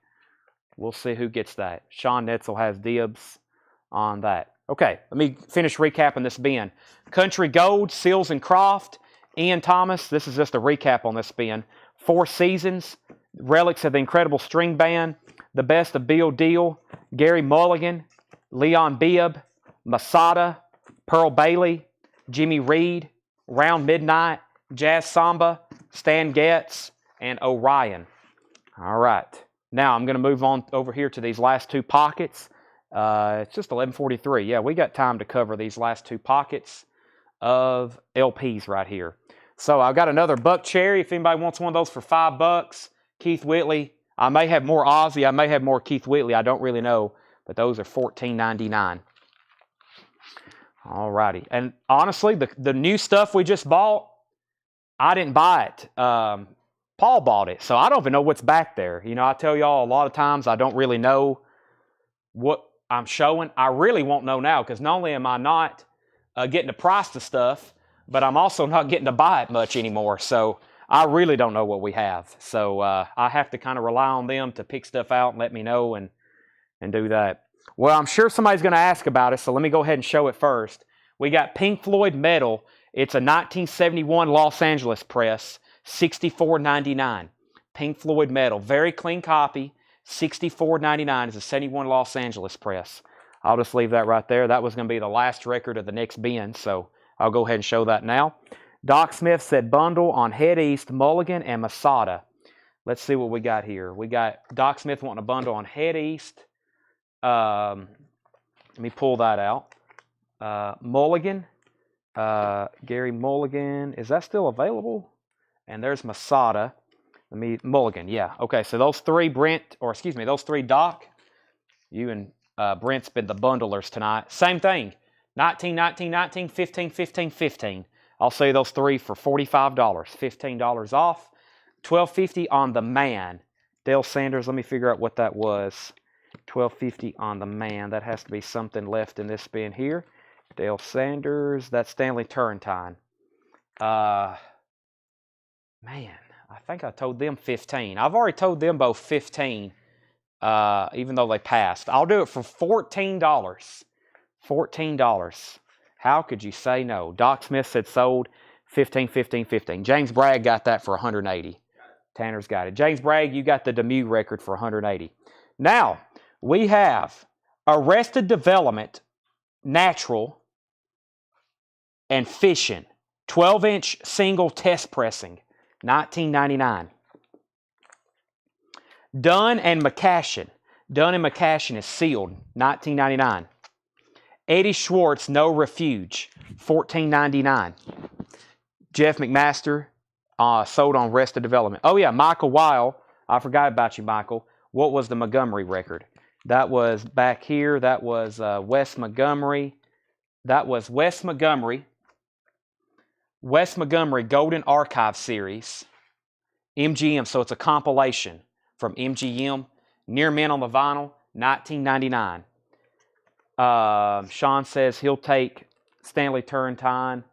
[SPEAKER 1] We'll see who gets that. Sean Netzel has dibs on that. Okay, let me finish recapping this bin. Country Gold, Seals and Croft. Ian Thomas, this is just a recap on this bin. Four Seasons, Relics of the Incredible String Band, The Best of Bill Deal, Gary Mulligan, Leon Bibb, Masada, Pearl Bailey, Jimmy Reed, Round Midnight, Jazz Samba, Stan Getz, and Orion. All right. Now I'm going to move on over here to these last two pockets. It's just 11:43. Yeah, we got time to cover these last two pockets of LPs right here. So I've got another Buck Cherry. If anybody wants one of those for $5, Keith Whitley. I may have more Ozzy. I may have more Keith Whitley. I don't really know, but those are $14.99. All righty. And honestly, the new stuff we just bought, I didn't buy it. Paul bought it, so I don't even know what's back there. You know, I tell y'all a lot of times I don't really know what I'm showing. I really won't know now because not only am I not getting the price to stuff, but I'm also not getting to buy it much anymore. So I really don't know what we have. So I have to kind of rely on them to pick stuff out and let me know and do that. Well, I'm sure somebody's going to ask about it, so let me go ahead and show it first. We got Pink Floyd Metal. It's a 1971 Los Angeles press, $64.99. Pink Floyd Metal. Very clean copy. $64.99 is a 71 Los Angeles press. I'll just leave that right there. That was going to be the last record of the next bin, so I'll go ahead and show that now. Doc Smith said bundle on Head East, Mulligan, and Masada. Let's see what we got here. We got Doc Smith wanting a bundle on Head East, Let me pull that out. Mulligan. Gary Mulligan. Is that still available? And there's Masada. Mulligan, yeah. Okay, so those three, those three, Doc. You and Brent's been the bundlers tonight. Same thing. 19, 19, 19, 15, 15, 15. I'll say those three for $45. $15 off. $12.50 on the man. Dale Sanders, let me figure out what that was. $12.50 on the man. That has to be something left in this bin here. Dale Sanders, that's Stanley Turrentine. Man, I think I told them 15. I've already told them both 15, even though they passed. I'll do it for $14. $14. How could you say no? Doc Smith said sold 15, 15, 15. James Bragg got that for 180. Tanner's got it. James Bragg, you got the Demuth record for 180. Now, we have Arrested Development, Natural, and Fishing. 12-inch single test pressing, $19.99. Dunn and McCashin. Dunn and McCashin is sealed, $19.99. Eddie Schwartz, No Refuge, $14.99. Jeff McMaster, sold on Arrested Development. Oh yeah, Michael Weil. I forgot about you, Michael. What was the Montgomery record? That was back here. That was Wes Montgomery. That was Wes Montgomery. Wes Montgomery Golden Archive Series. MGM, so it's a compilation from MGM. Near Men on the Vinyl, $19.99. Sean says he'll take Stanley Turrentine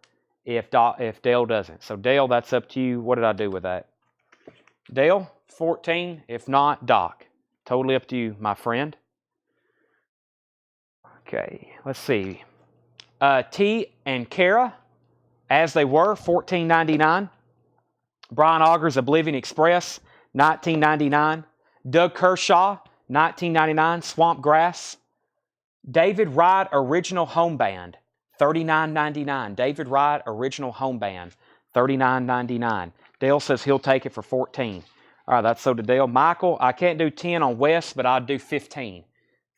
[SPEAKER 1] if Dale doesn't. So Dale, that's up to you. What did I do with that? Dale, 14. If not, Doc. Totally up to you, my friend. Okay, let's see. T and Kara, As They Were, $14.99. Brian Auger's Oblivion Express, $19.99. Doug Kershaw, $19.99. Swamp Grass. David Wright Original Home Band, $39.99. David Wright Original Home Band, $39.99. Dale says he'll take it for $14. All right, that's so to Dale. Michael, I can't do 10 on Wes, but I'll do 15.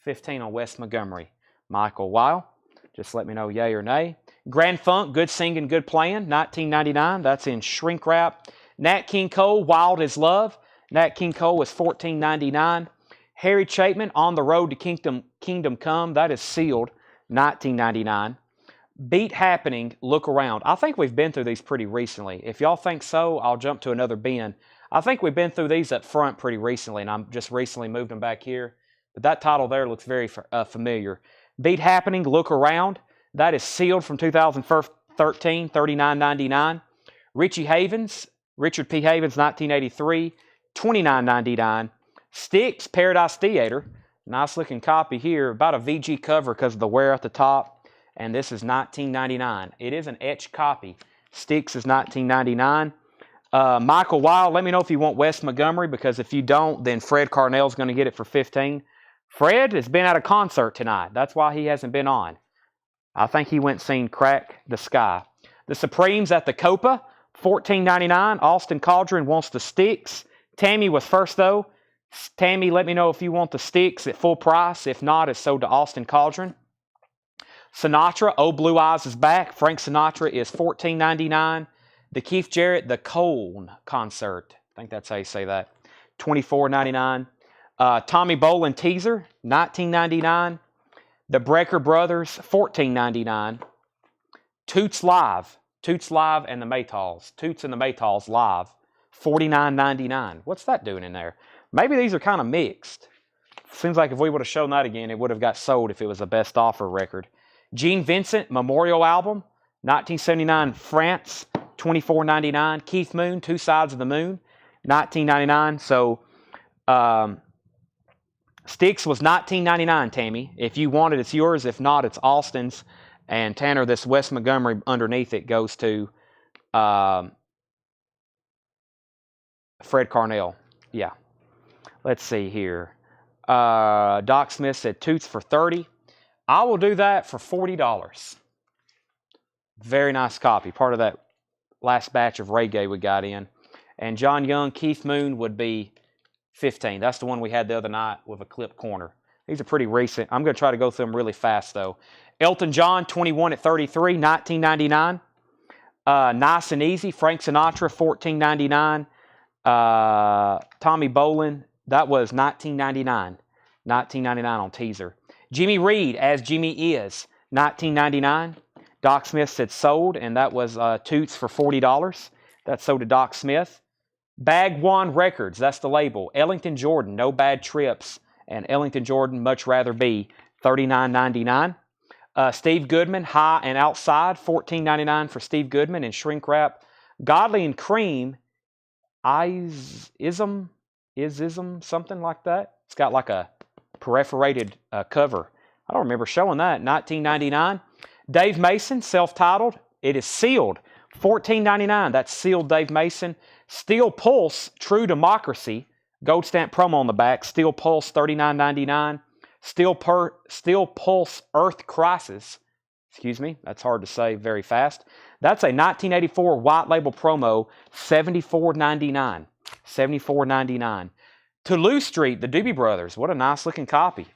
[SPEAKER 1] 15 on Wes Montgomery. Michael Weil, just let me know yay or nay. Grand Funk, Good Singing, Good Playing, $19.99. That's in shrink wrap. Nat King Cole, Wild as Love. Nat King Cole is $14.99. Harry Chapman, On the Road to Kingdom Come. That is sealed, $19.99. Beat Happening, Look Around. I think we've been through these pretty recently. If y'all think so, I'll jump to another bin. I think we've been through these up front pretty recently, and I'm just recently moved them back here. But that title there looks very familiar. Beat Happening, Look Around. That is sealed from 2013, $39.99. Richard P. Havens, 1983, $29.99. Styx, Paradise Theater. Nice looking copy here. About a VG cover because of the wear at the top. And this is $19.99. It is an etched copy. Styx is $19.99. Michael Weil, let me know if you want Wes Montgomery, because if you don't, then Fred Carnell's going to get it for $15. Fred has been at a concert tonight. That's why he hasn't been on. I think he went and seen Crack the Sky. The Supremes at the Copa, $14.99. Austin Cauldron wants the Styx. Tammy was first, though. Tammy, let me know if you want the Styx at full price. If not, it's sold to Austin Cauldron. Sinatra, Oh Blue Eyes is back. Frank Sinatra is $14.99. The Keith Jarrett, The Cone Concert. I think that's how you say that. $24.99. Tommy Bolin Teaser, $19.99. The Brecker Brothers, $14.99. Toots Live and the Maytals. Toots and the Maytals Live, $49.99. What's that doing in there? Maybe these are kind of mixed. Seems like if we would have shown that again, it would have got sold if it was a best offer record. Gene Vincent, Memorial Album, 1979, France, $24.99. Keith Moon, Two Sides of the Moon, $19.99. So, Styx was $19.99, Tammy. If you want it, it's yours. If not, it's Austin's. And Tanner, this Wes Montgomery underneath it goes to Fred Carnell. Yeah. Let's see here. Doc Smith said Toots for $30. I will do that for $40. Very nice copy. Part of that last batch of reggae we got in. And John Young, Keith Moon would be $15. That's the one we had the other night with a clip corner. These are pretty recent. I'm going to try to go through them really fast, though. Elton John, 21 at 33, 1999. Nice and Easy, Frank Sinatra, 14.99. Tommy Bolin, that was 1999. 1999 on teaser. Jimmy Reed, As Jimmy Is, 1999. Doc Smith said sold, and that was Toots for $40. That's sold to Doc Smith. Bag One Records, that's the label. Ellington Jordan, No Bad Trips, and Ellington Jordan, Much Rather Be, $39.99. Steve Goodman, High and Outside, $14.99 for Steve Goodman in shrink wrap. Godly and Cream, Ism, something like that. It's got like a perforated cover. I don't remember showing that. $19.99. Dave Mason, self-titled. It is sealed. $14.99. That's sealed Dave Mason. Steel Pulse, True Democracy. Gold stamp promo on the back. Steel Pulse, $39.99. Steel Pulse Earth Crisis. Excuse me, that's hard to say very fast. That's a 1984 white label promo, $74.99. $74.99. Toulouse Street, the Doobie Brothers. What a nice looking copy.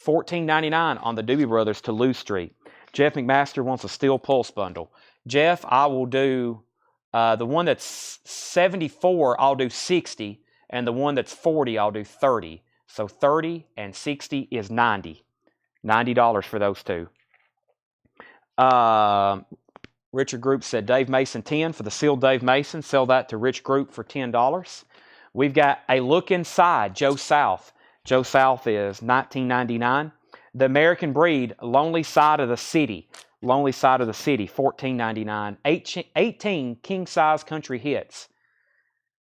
[SPEAKER 1] $14.99 on the Doobie Brothers Toulouse Street. Jeff McMaster wants a Steel Pulse bundle. Jeff, I will do the one that's 74, I'll do 60, and the one that's 40, I'll do 30. So 30 and 60 is 90. $90 for those two. Richard Group said Dave Mason 10 for the sealed Dave Mason. Sell that to Rich Group for $10. We've got A Look Inside, Joe South. Joe South is $19.99. The American Breed, Lonely Side of the City. Lonely Side of the City, $14.99. 18 king-size country hits.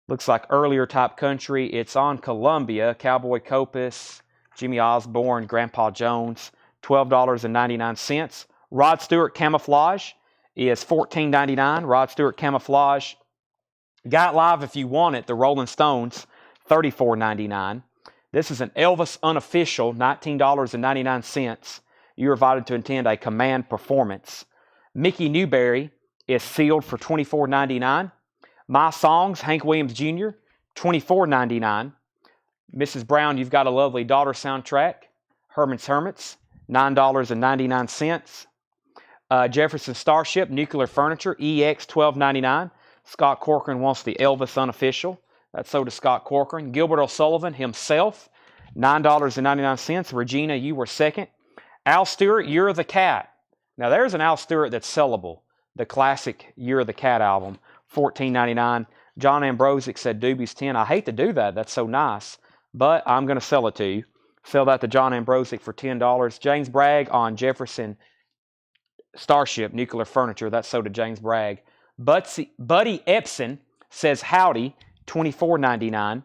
[SPEAKER 1] Looks like earlier type country. It's on Columbia. Cowboy Copas, Jimmy Osborne, Grandpa Jones, $12.99. Rod Stewart Camouflage is $14.99. Rod Stewart Camouflage. Got It Live If You Want It, the Rolling Stones, $34.99. This is an Elvis Unofficial, $19.99. You are invited to attend a command performance. Mickey Newberry is sealed for $24.99. My Songs, Hank Williams Jr., $24.99. Mrs. Brown, You've Got a Lovely Daughter soundtrack. Herman's Hermits, $9.99. Jefferson Starship, Nuclear Furniture, EX, $12.99. Scott Corcoran wants the Elvis Unofficial. That's sold to Scott Corcoran. Gilbert O'Sullivan himself, $9.99. Regina, You Were Second. Al Stewart, You're the Cat. Now there's an Al Stewart that's sellable. The classic You're the Cat album, $14.99. John Ambrosic said Doobie's 10. I hate to do that. That's so nice. But I'm going to sell it to you. Sell that to John Ambrosic for $10. James Bragg on Jefferson Starship, Nuclear Furniture. That's sold to James Bragg. Buddy Epson says Howdy, $24.99.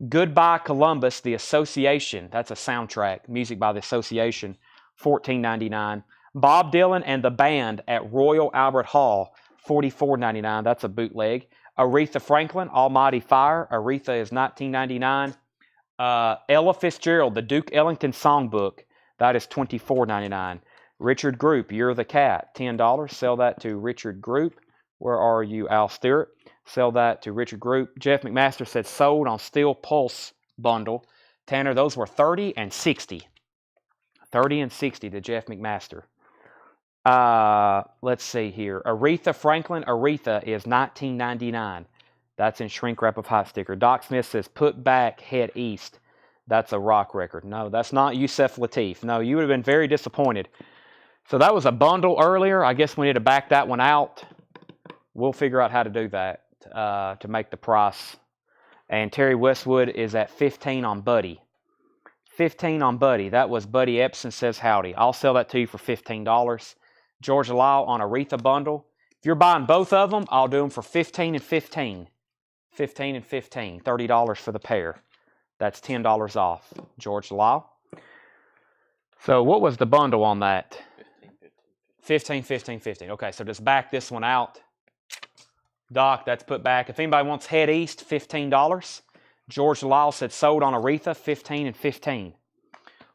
[SPEAKER 1] Goodbye Columbus, The Association. That's a soundtrack. Music by The Association, $14.99. Bob Dylan and the Band at Royal Albert Hall, $44.99. That's a bootleg. Aretha Franklin, Almighty Fire. Aretha is $19.99. Ella Fitzgerald, the Duke Ellington Songbook. That is $24.99. Richard Group, You're the Cat, $10. Sell that to Richard Group. Where are you, Al Stewart? Sell that to Richard Group. Jeff McMaster said sold on Steel Pulse bundle. Tanner, those were 30 and 60. 30 and 60 to Jeff McMaster. Let's see here. Aretha Franklin, Aretha is $19.99. That's in shrink wrap of hot sticker. Doc Smith says Put Back, Head East. That's a rock record. No, that's not Yusef Lateef. No, you would have been very disappointed. So that was a bundle earlier. I guess we need to back that one out. We'll figure out how to do that to make the price. And Terry Westwood is at 15 on Buddy. 15 on Buddy. That was Buddy Epson Says Howdy. I'll sell that to you for $15. Georgia Lyle on Aretha bundle. If you're buying both of them, I'll do them for 15 and 15. 15 and 15. $30 for the pair. That's $10 off. George Lyle. So what was the bundle on that? 15, 15, 15. Okay, so just back this one out. Doc, that's put back. If anybody wants Head East, $15. George Lyle said sold on Aretha, 15 and 15.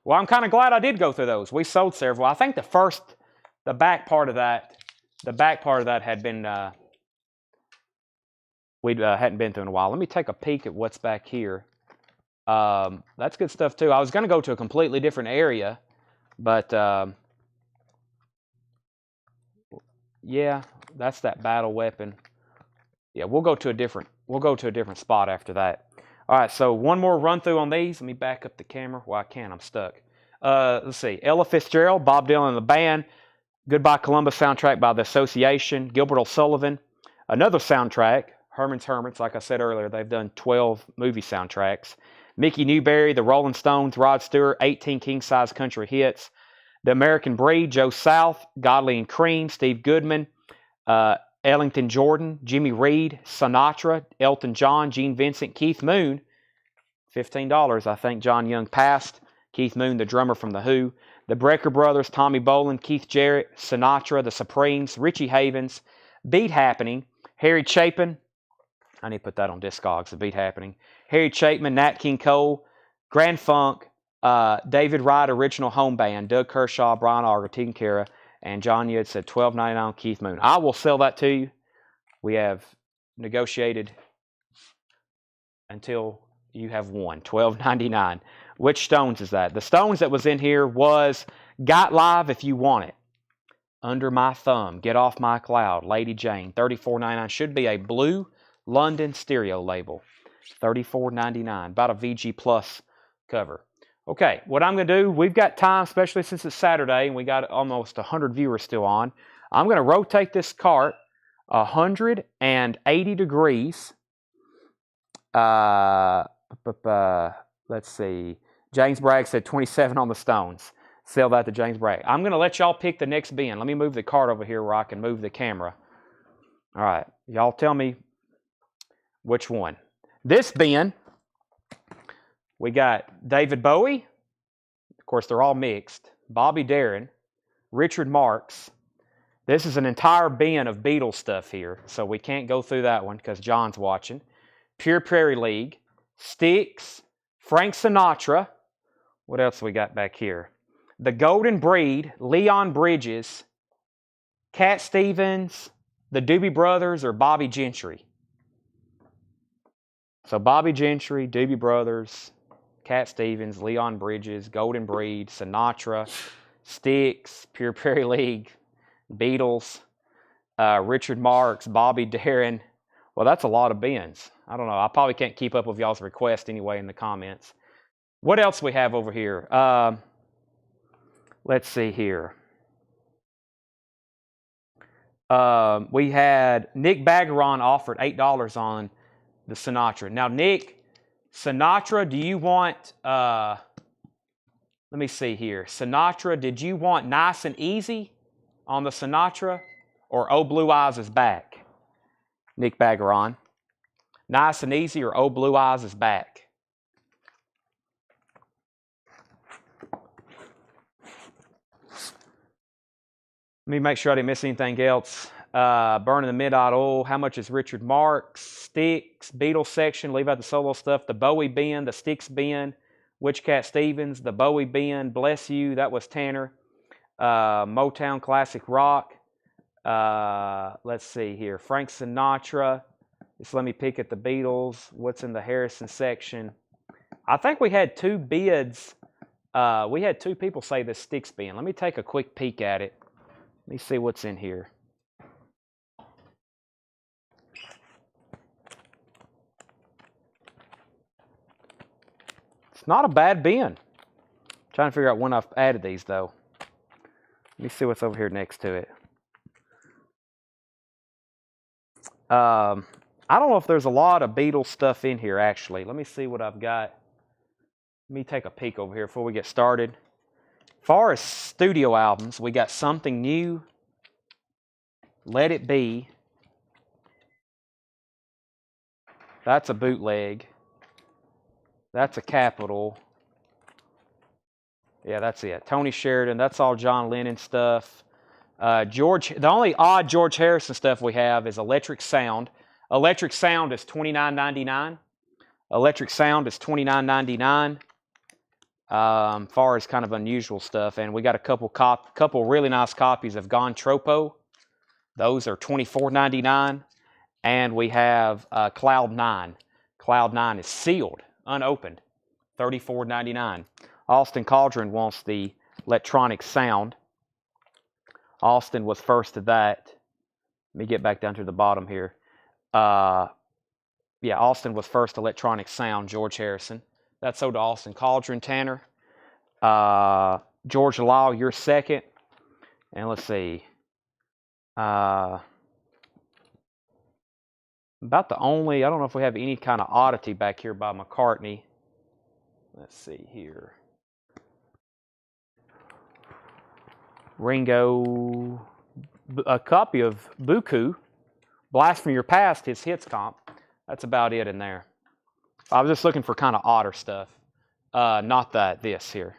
[SPEAKER 1] Well, I'm kind of glad I did go through those. We sold several. I think the back part of that had been, we hadn't been through in a while. Let me take a peek at what's back here. That's good stuff too. I was going to go to a completely different area, but yeah, that's that battle weapon. Yeah, we'll go to a different spot after that. All right, so one more run through on these. Let me back up the camera. Well, I can't. I'm stuck. Let's see. Ella Fitzgerald, Bob Dylan and the Band. Goodbye Columbus soundtrack by The Association. Gilbert O'Sullivan. Another soundtrack, Herman's Hermits. Like I said earlier, they've done 12 movie soundtracks. Mickey Newberry, The Rolling Stones, Rod Stewart, 18 king-size country hits. The American Breed, Joe South, Godley and Cream, Steve Goodman, Ellington Jordan, Jimmy Reed, Sinatra, Elton John, Gene Vincent, Keith Moon. $15. I think John Young passed. Keith Moon, the drummer from The Who. The Brecker Brothers, Tommy Bolin, Keith Jarrett, Sinatra, The Supremes, Richie Havens, Beat Happening, Harry Chapin. I need to put that on Discogs, The Beat Happening. Harry Chapin, Nat King Cole, Grand Funk, David Wright, Original Home Band, Doug Kershaw, Brian Auger, Tegan Kara, and John Yud said $12.99 on Keith Moon. I will sell that to you. We have negotiated until you have won. $12.99. Which Stones is that? The Stones that was in here was Got Live If You Want It, Under My Thumb, Get Off My Cloud, Lady Jane, $34.99. Should be a blue London stereo label, $34.99. About a VG Plus cover. Okay, what I'm going to do, we've got time, especially since it's Saturday, and we got almost 100 viewers still on. I'm going to rotate this cart 180 degrees. Let's see. James Bragg said 27 on the Stones. Sell that to James Bragg. I'm going to let y'all pick the next bin. Let me move the cart over here where I can move the camera. All right. Y'all tell me which one. This bin, we got David Bowie. Of course, they're all mixed. Bobby Darin, Richard Marx. This is an entire bin of Beatles stuff here, so we can't go through that one because John's watching. Pure Prairie League, Styx, Frank Sinatra. What else we got back here? The Golden Breed, Leon Bridges, Cat Stevens, the Doobie Brothers, or Bobby Gentry. So Bobby Gentry, Doobie Brothers, Cat Stevens, Leon Bridges, Golden Breed, Sinatra, Styx, Pure Prairie League, Beatles, Richard Marx, Bobby Darin. Well, that's a lot of bins. I don't know. I probably can't keep up with y'all's request anyway in the comments. What else we have over here? Let's see here. We had Nick Bagaron offered $8 on the Sinatra. Now, Nick, Sinatra, do you want, let me see here. Sinatra, did you want Nice and Easy on the Sinatra or Oh Blue Eyes Is Back? Nick Bagaron. Nice and Easy or Oh Blue Eyes Is Back? Let me make sure I didn't miss anything else. Burning the Midnight Oil. How much is Richard Marx? Styx, Beatles section. Leave out the solo stuff. The Bowie bin, the Styx bin. Witch Cat Stevens, the Bowie bin. Bless You, that was Tanner. Motown Classic Rock. Let's see here. Frank Sinatra. Just let me pick at the Beatles. What's in the Harrison section? I think we had two bids. We had two people say the Styx bin. Let me take a quick peek at it. Let me see what's in here. It's not a bad bin. I'm trying to figure out when I've added these, though. Let me see what's over here next to it. I don't know if there's a lot of Beatles stuff in here, actually. Let me see what I've got. Let me take a peek over here before we get started. As far as studio albums, we got Something New, Let It Be. That's a bootleg. That's a Capitol. Yeah, that's it. Tony Sheridan, that's all John Lennon stuff. The only odd George Harrison stuff we have is Electric Sound. Electric Sound is $29.99. Electric Sound is $29.99. Far as kind of unusual stuff, and we got a couple really nice copies of Gone Tropo. Those are $24.99, and we have Cloud 9. Cloud 9 is sealed, unopened. $34.99. Austin Cauldron wants the electronic sound. Austin was first to that. Let me get back down to the bottom here. Yeah, Austin was first electronic sound, George Harrison. That's sold to Austin Cauldron, Tanner. George Lyle, you're second. And let's see. About the only, I don't know if we have any kind of oddity back here by McCartney. Let's see here. Ringo, a copy of Buku, Blast from Your Past, his hits comp. That's about it in there. I was just looking for kind of odder stuff. Not this here.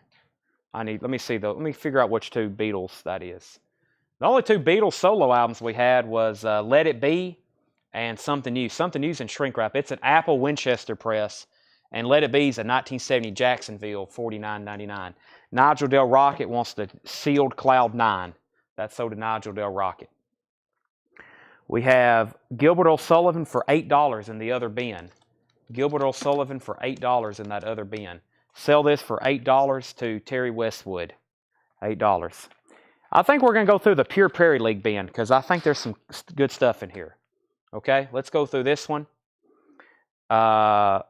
[SPEAKER 1] Let me figure out which two Beatles that is. The only two Beatles solo albums we had was Let It Be and Something New. Something New's in shrink wrap. It's an Apple Winchester press. And Let It Be's a 1970 Jacksonville, $49.99. Nigel Del Rocket wants the sealed Cloud 9. That's sold to Nigel Del Rocket. We have Gilbert O'Sullivan for $8 in the other bin. Gilbert O'Sullivan for $8 in that other bin. Sell this for $8 to Terry Westwood. $8. I think we're going to go through the Pure Prairie League bin because I think there's some good stuff in here. Okay, let's go through this one. And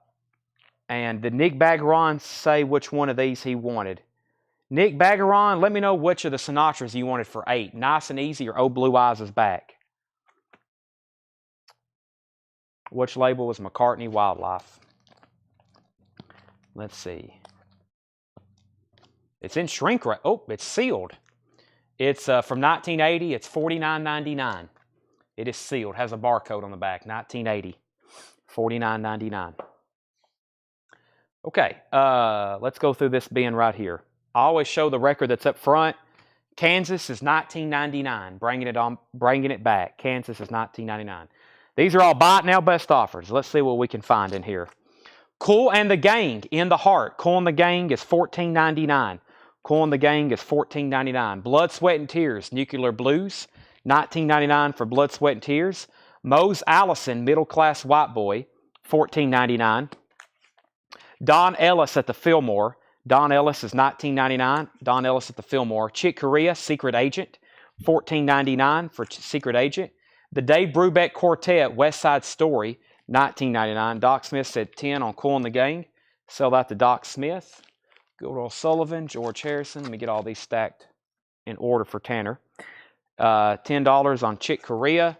[SPEAKER 1] did Nick Bagaron say which one of these he wanted? Nick Bagaron, let me know which of the Sinatras you wanted for $8. Nice and Easy or Oh Blue Eyes Is Back. Which label was McCartney Wildlife? Let's see. It's in shrink wrap. Oh, it's sealed. It's from 1980. It's $49.99. It is sealed. Has a barcode on the back. 1980. $49.99. Okay, let's go through this bin right here. I always show the record that's up front. Kansas is $19.99. Bringing it back. Kansas is $19.99. These are all buy it now best offers. Let's see what we can find in here. Kool and the Gang, In the Heart. Kool and the Gang is $14.99. Kool and the Gang is $14.99. Blood, Sweat, and Tears, Nuclear Blues, $19.99 for Blood, Sweat, and Tears. Mose Allison, Middle Class White Boy, $14.99. Don Ellis at the Fillmore. Don Ellis is $19.99. Don Ellis at the Fillmore. Chick Corea, Secret Agent, $14.99 for Secret Agent. The Dave Brubeck Quartet, West Side Story, $19.99. Doc Smith said 10 on Kool and the Gang. Sell that to Doc Smith. Gilbert O'Sullivan, George Harrison. Let me get all these stacked in order for Tanner. $10 on Chick Corea.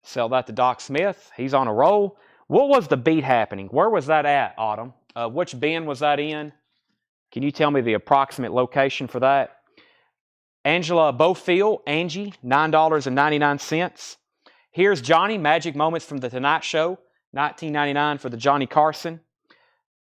[SPEAKER 1] Sell that to Doc Smith. He's on a roll. What was the beat happening? Where was that at, Autumn? Which bin was that in? Can you tell me the approximate location for that? Angela Bofield, Angie, $9.99. Here's Johnny, Magic Moments from the Tonight Show, $19.99 for the Johnny Carson.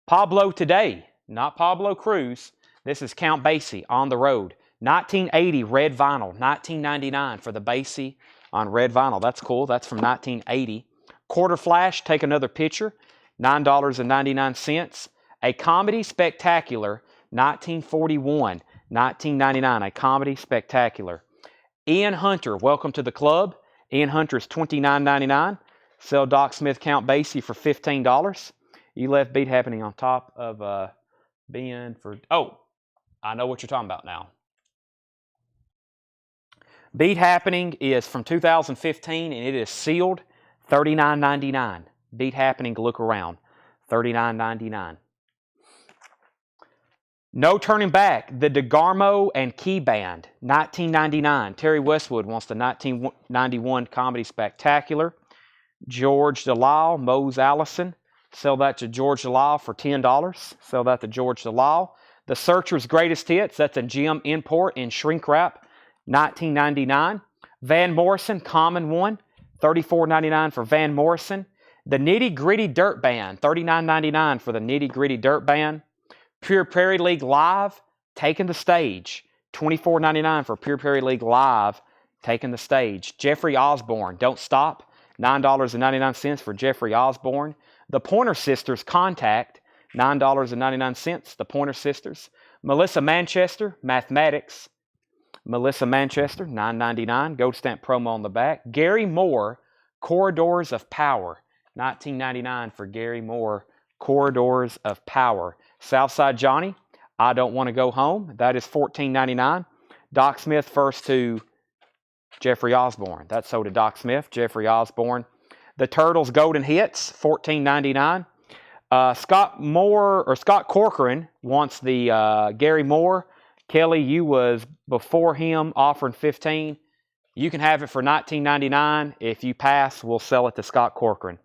[SPEAKER 1] Pablo Today, not Pablo Cruz. This is Count Basie, On the Road. 1980 red vinyl, $19.99 for the Basie on red vinyl. That's cool. That's from 1980. Quarter Flash, Take Another Picture, $9.99. A Comedy Spectacular, 1941, $19.99. A Comedy Spectacular. Ian Hunter, Welcome to the Club. Ian Hunter is $29.99. Sell Doc Smith Count Basie for $15. You left Beat Happening on top of bin for... Oh, I know what you're talking about now. Beat Happening is from 2015 and it is sealed, $39.99. Beat Happening, Look Around, $39.99. No Turning Back, the DeGarmo and Key Band, $19.99. Terry Westwood wants the 1991 Comedy Spectacular. George Delisle, Mose Allison. Sell that to George Delisle for $10. Sell that to George Delisle. The Searchers' Greatest Hits, that's a Jim import in shrink wrap, $19.99. Van Morrison, Common One, $34.99 for Van Morrison. The Nitty Gritty Dirt Band, $39.99 for the Nitty Gritty Dirt Band. Pure Prairie League Live, Taking the Stage, $24.99 for Pure Prairie League Live, Taking the Stage. Jeffrey Osborne, Don't Stop, $9.99 for Jeffrey Osborne. The Pointer Sisters, Contact, $9.99. The Pointer Sisters. Melissa Manchester, Mathematics. Melissa Manchester, $9.99. Gold stamp promo on the back. Gary Moore, Corridors of Power, $19.99 for Gary Moore, Corridors of Power. Southside Johnny, I Don't Want to Go Home. That is $14.99. Doc Smith first to Jeffrey Osborne. That's sold to Doc Smith, Jeffrey Osborne. The Turtles Golden Hits, $14.99. Scott Corcoran wants the Gary Moore. Kelly, you was before him offering $15. You can have it for $19.99. If you pass, we'll sell it to Scott Corcoran.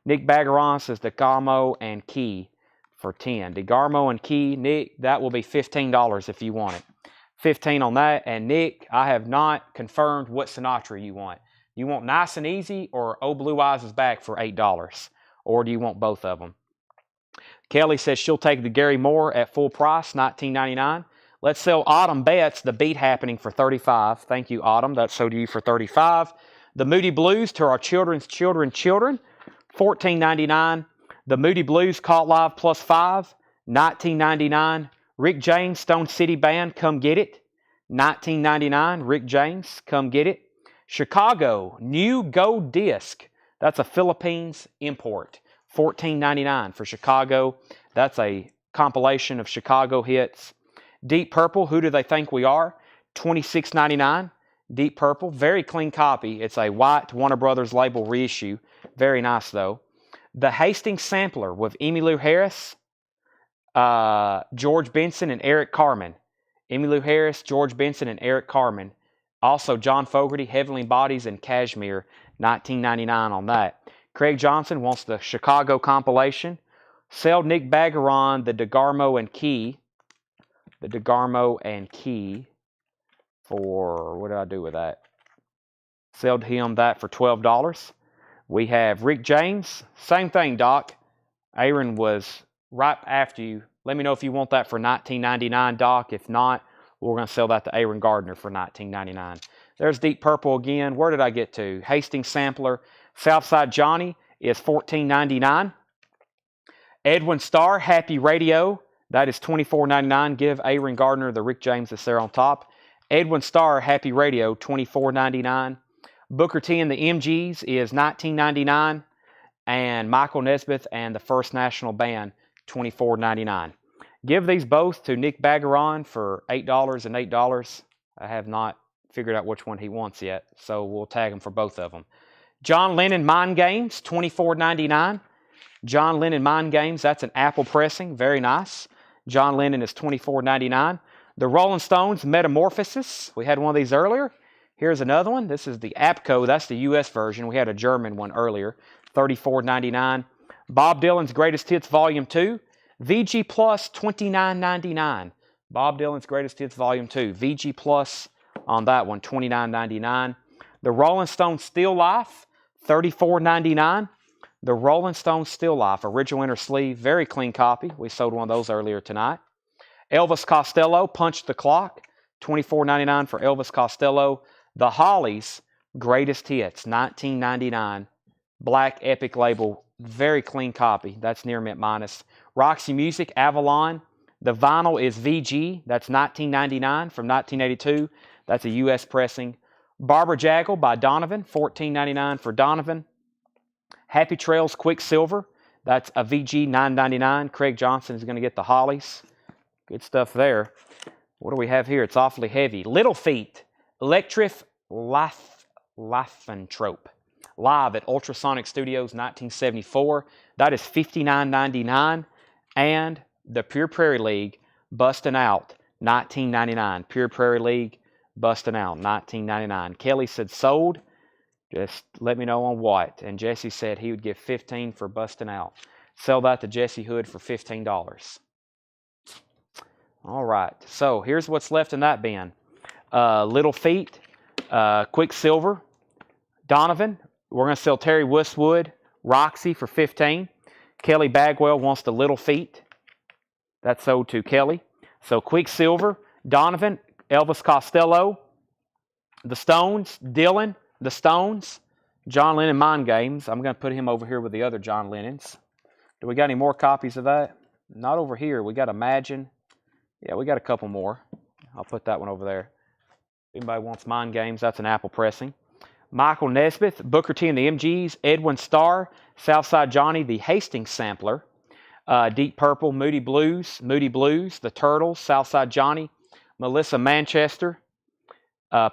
[SPEAKER 1] Nick Bagaron says DeGarmo and Key for $10. DeGarmo and Key, Nick, that will be $15 if you want it. $15 on that. And Nick, I have not confirmed what Sinatra you want. You want Nice and Easy or Oh Blue Eyes Is Back for $8? Or do you want both of them? Kelly says she'll take the Gary Moore at full price, $19.99. Let's sell Autumn Betts, The Beat Happening, for $35. Thank you, Autumn. That's sold to you for $35. The Moody Blues, To Our Children's Children, $14.99. The Moody Blues, Caught Live plus 5, $19.99. Rick James, Stone City Band, Come Get It, $19.99. Rick James, Come Get It. Chicago, New Gold Disc. That's a Philippines import. $14.99 for Chicago. That's a compilation of Chicago hits. Deep Purple, Who Do They Think We Are? $26.99. Deep Purple, very clean copy. It's a white Warner Brothers label reissue. Very nice, though. The Hastings Sampler with Emmylou Harris, George Benson, and Eric Carmen. Emmylou Harris, George Benson, and Eric Carmen. Also, John Fogerty, Heavenly Bodies, and Kashmir, $19.99 on that. Craig Johnson wants the Chicago compilation. Sell Nick Bagaron the DeGarmo and Key. The DeGarmo and Key for, what did I do with that? Sell him that for $12. We have Rick James. Same thing, Doc. Aaron was right after you. Let me know if you want that for $19.99, Doc. If not, we're going to sell that to Aaron Gardner for $19.99. There's Deep Purple again. Where did I get to? Hastings Sampler. Southside Johnny is $14.99. Edwin Starr, Happy Radio. That is $24.99. Give Aaron Gardner the Rick James that's there on top. Edwin Starr, Happy Radio, $24.99. Booker T and the MGs is $19.99. And Michael Nesbitt and the First National Band, $24.99. Give these both to Nick Bagaron for $8 and $8. I have not figured out which one he wants yet, so we'll tag him for both of them. John Lennon Mind Games, $24.99. John Lennon Mind Games, that's an Apple pressing, very nice. John Lennon is $24.99. The Rolling Stones Metamorphosis, we had one of these earlier. Here's another one. This is the APCO, that's the US version. We had a German one earlier, $34.99. Bob Dylan's Greatest Hits Volume 2, VG Plus, $29.99. Bob Dylan's Greatest Hits Volume 2, VG Plus on that one, $29.99. The Rolling Stones Still Life, $34.99. The Rolling Stones Still Life, original inner sleeve, very clean copy. We sold one of those earlier tonight. Elvis Costello, Punch the Clock, $24.99 for Elvis Costello. The Hollies, Greatest Hits, $19.99. Black Epic label, very clean copy. That's near mint minus. Roxy Music, Avalon. The vinyl is VG. That's $19.99 from 1982. That's a US pressing. Barbara Jaggle by Donovan, $14.99 for Donovan. Happy Trails Quicksilver, that's a VG, $9.99. Craig Johnson is going to get the Hollies. Good stuff there. What do we have here? It's awfully heavy. Little Feat, Electric Lycanthrope, live at Ultrasonic Studios, 1974. That is $59.99. And the Pure Prairie League, Bustin' Out, $19.99. Pure Prairie League, Bustin' Out, $19.99. Kelly said sold. Just let me know on what. And Jesse said he would give $15 for Bustin' Out. Sell that to Jesse Hood for $15. All right. So here's what's left in that bin. Little Feat, Quicksilver, Donovan. We're going to sell Terry Westwood, Roxy for $15. Kelly Bagwell wants the Little Feat. That's sold to Kelly. So Quicksilver, Donovan, Elvis Costello, the Stones, Dylan, the Stones, John Lennon Mind Games. I'm going to put him over here with the other John Lennons. Do we got any more copies of that? Not over here. We got Imagine. Yeah, we got a couple more. I'll put that one over there. If anybody wants Mind Games, that's an Apple pressing. Michael Nesbitt, Booker T and the MGs, Edwin Starr, Southside Johnny, the Hastings Sampler, Deep Purple, Moody Blues, The Turtles, Southside Johnny, Melissa Manchester,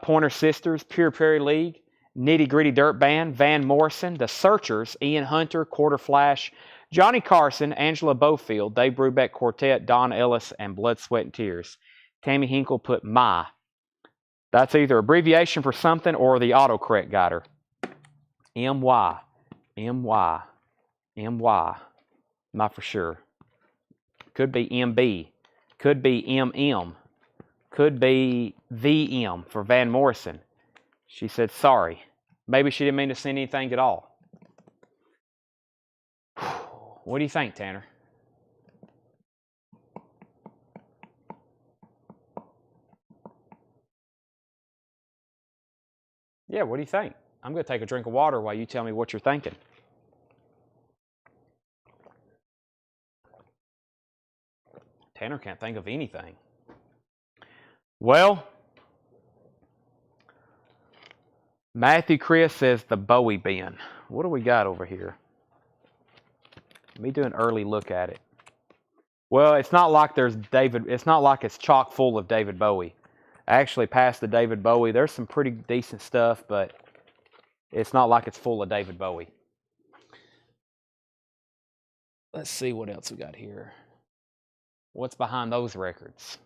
[SPEAKER 1] Pointer Sisters, Pure Prairie League, Nitty Gritty Dirt Band, Van Morrison, The Searchers, Ian Hunter, Quarter Flash, Johnny Carson, Angela Bofield, Dave Brubeck Quartet, Don Ellis, and Blood, Sweat, and Tears. Tammy Hinkle put my. That's either abbreviation for something or the autocorrect got her. M-Y. M-Y. M-Y. Not for sure. Could be M-B. Could be M-M. Could be VM for Van Morrison. She said sorry. Maybe she didn't mean to send anything at all. What do you think, Tanner? Yeah, what do you think? I'm going to take a drink of water while you tell me what you're thinking. Tanner can't think of anything. Well, Matthew Chris says the Bowie bin. What do we got over here? Let me do an early look at it. Well, it's not like there's David. It's not like it's chock full of David Bowie. Actually, past the David Bowie, there's some pretty decent stuff, but it's not like it's full of David Bowie. Let's see what else we got here. What's behind those records?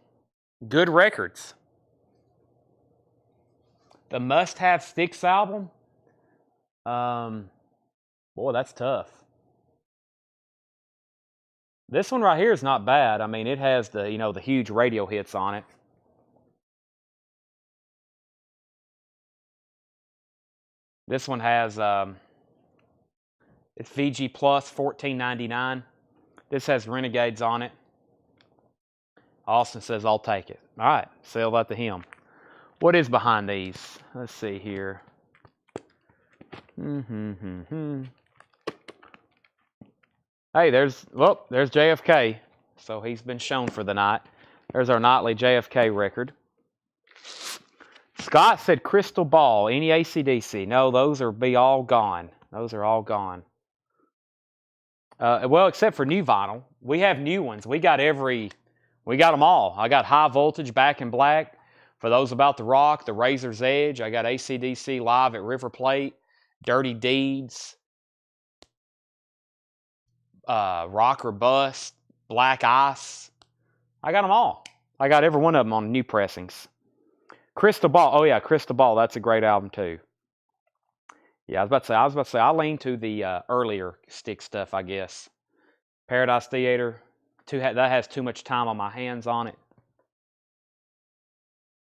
[SPEAKER 1] Good records. The Must Have Sticks album? Boy, that's tough. This one right here is not bad. I mean, it has the, the huge radio hits on it. This one has, it's VG Plus, $14.99. This has Renegades on it. Austin says, I'll take it. All right, sell that to him. What is behind these? Let's see here. Hey, there's JFK. So he's been shown for the night. There's our nightly JFK record. Scott said Crystal Ball. Any AC/DC? No, those are all gone. Those are all gone. Well, except for new vinyl. We have new ones. We got them all. I got High Voltage, Back in Black. For those about the rock, The Razor's Edge. I got AC/DC Live at River Plate, Dirty Deeds, Rock or Bust, Black Ice. I got them all. I got every one of them on new pressings. Crystal Ball. Oh yeah, Crystal Ball. That's a great album too. Yeah, I was about to say. I lean to the earlier stick stuff, I guess. Paradise Theater. That has too much time on my hands on it.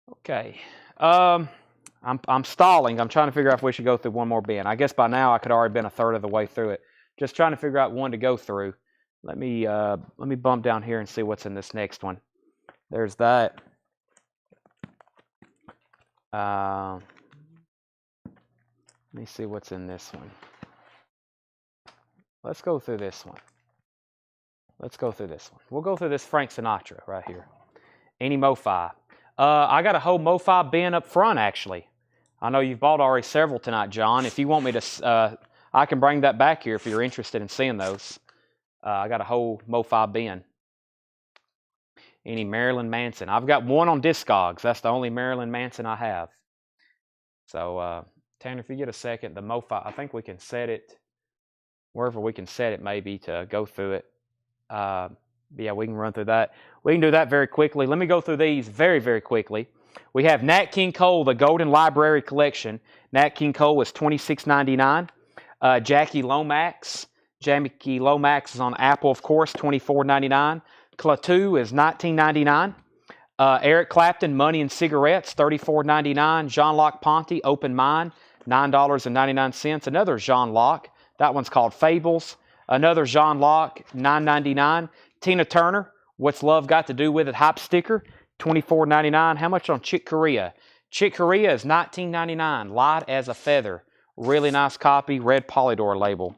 [SPEAKER 1] Okay. I'm stalling. I'm trying to figure out if we should go through one more bin. I guess by now I could already been a third of the way through it. Just trying to figure out one to go through. Let me bump down here and see what's in this next one. There's that. Let me see what's in this one. Let's go through this one. We'll go through this Frank Sinatra right here. Any MoFi. I got a whole MoFi bin up front, actually. I know you've bought already several tonight, John. If you want me to, I can bring that back here if you're interested in seeing those. I got a whole MoFi bin. Any Marilyn Manson. I've got one on Discogs. That's the only Marilyn Manson I have. So, Tanner, if you get a second, the MoFi, I think we can set it, wherever we can set it maybe to go through it. Yeah, we can run through that. We can do that very quickly. Let me go through these very, very quickly. We have Nat King Cole, the Golden Library Collection. Nat King Cole was $26.99. Jackie Lomax. Jackie Lomax is on Apple, of course, $24.99. Klaatu is $19.99. Eric Clapton, Money and Cigarettes, $34.99. Jean-Luc Ponty, Open Mind, $9.99. Another Jean-Luc. That one's called Fables. Another Jean-Luc, $9.99. Tina Turner, What's Love Got to Do With It? Hype Sticker, $24.99. How much on Chick Corea? Chick Corea is $19.99. Light as a feather. Really nice copy. Red Polydor label.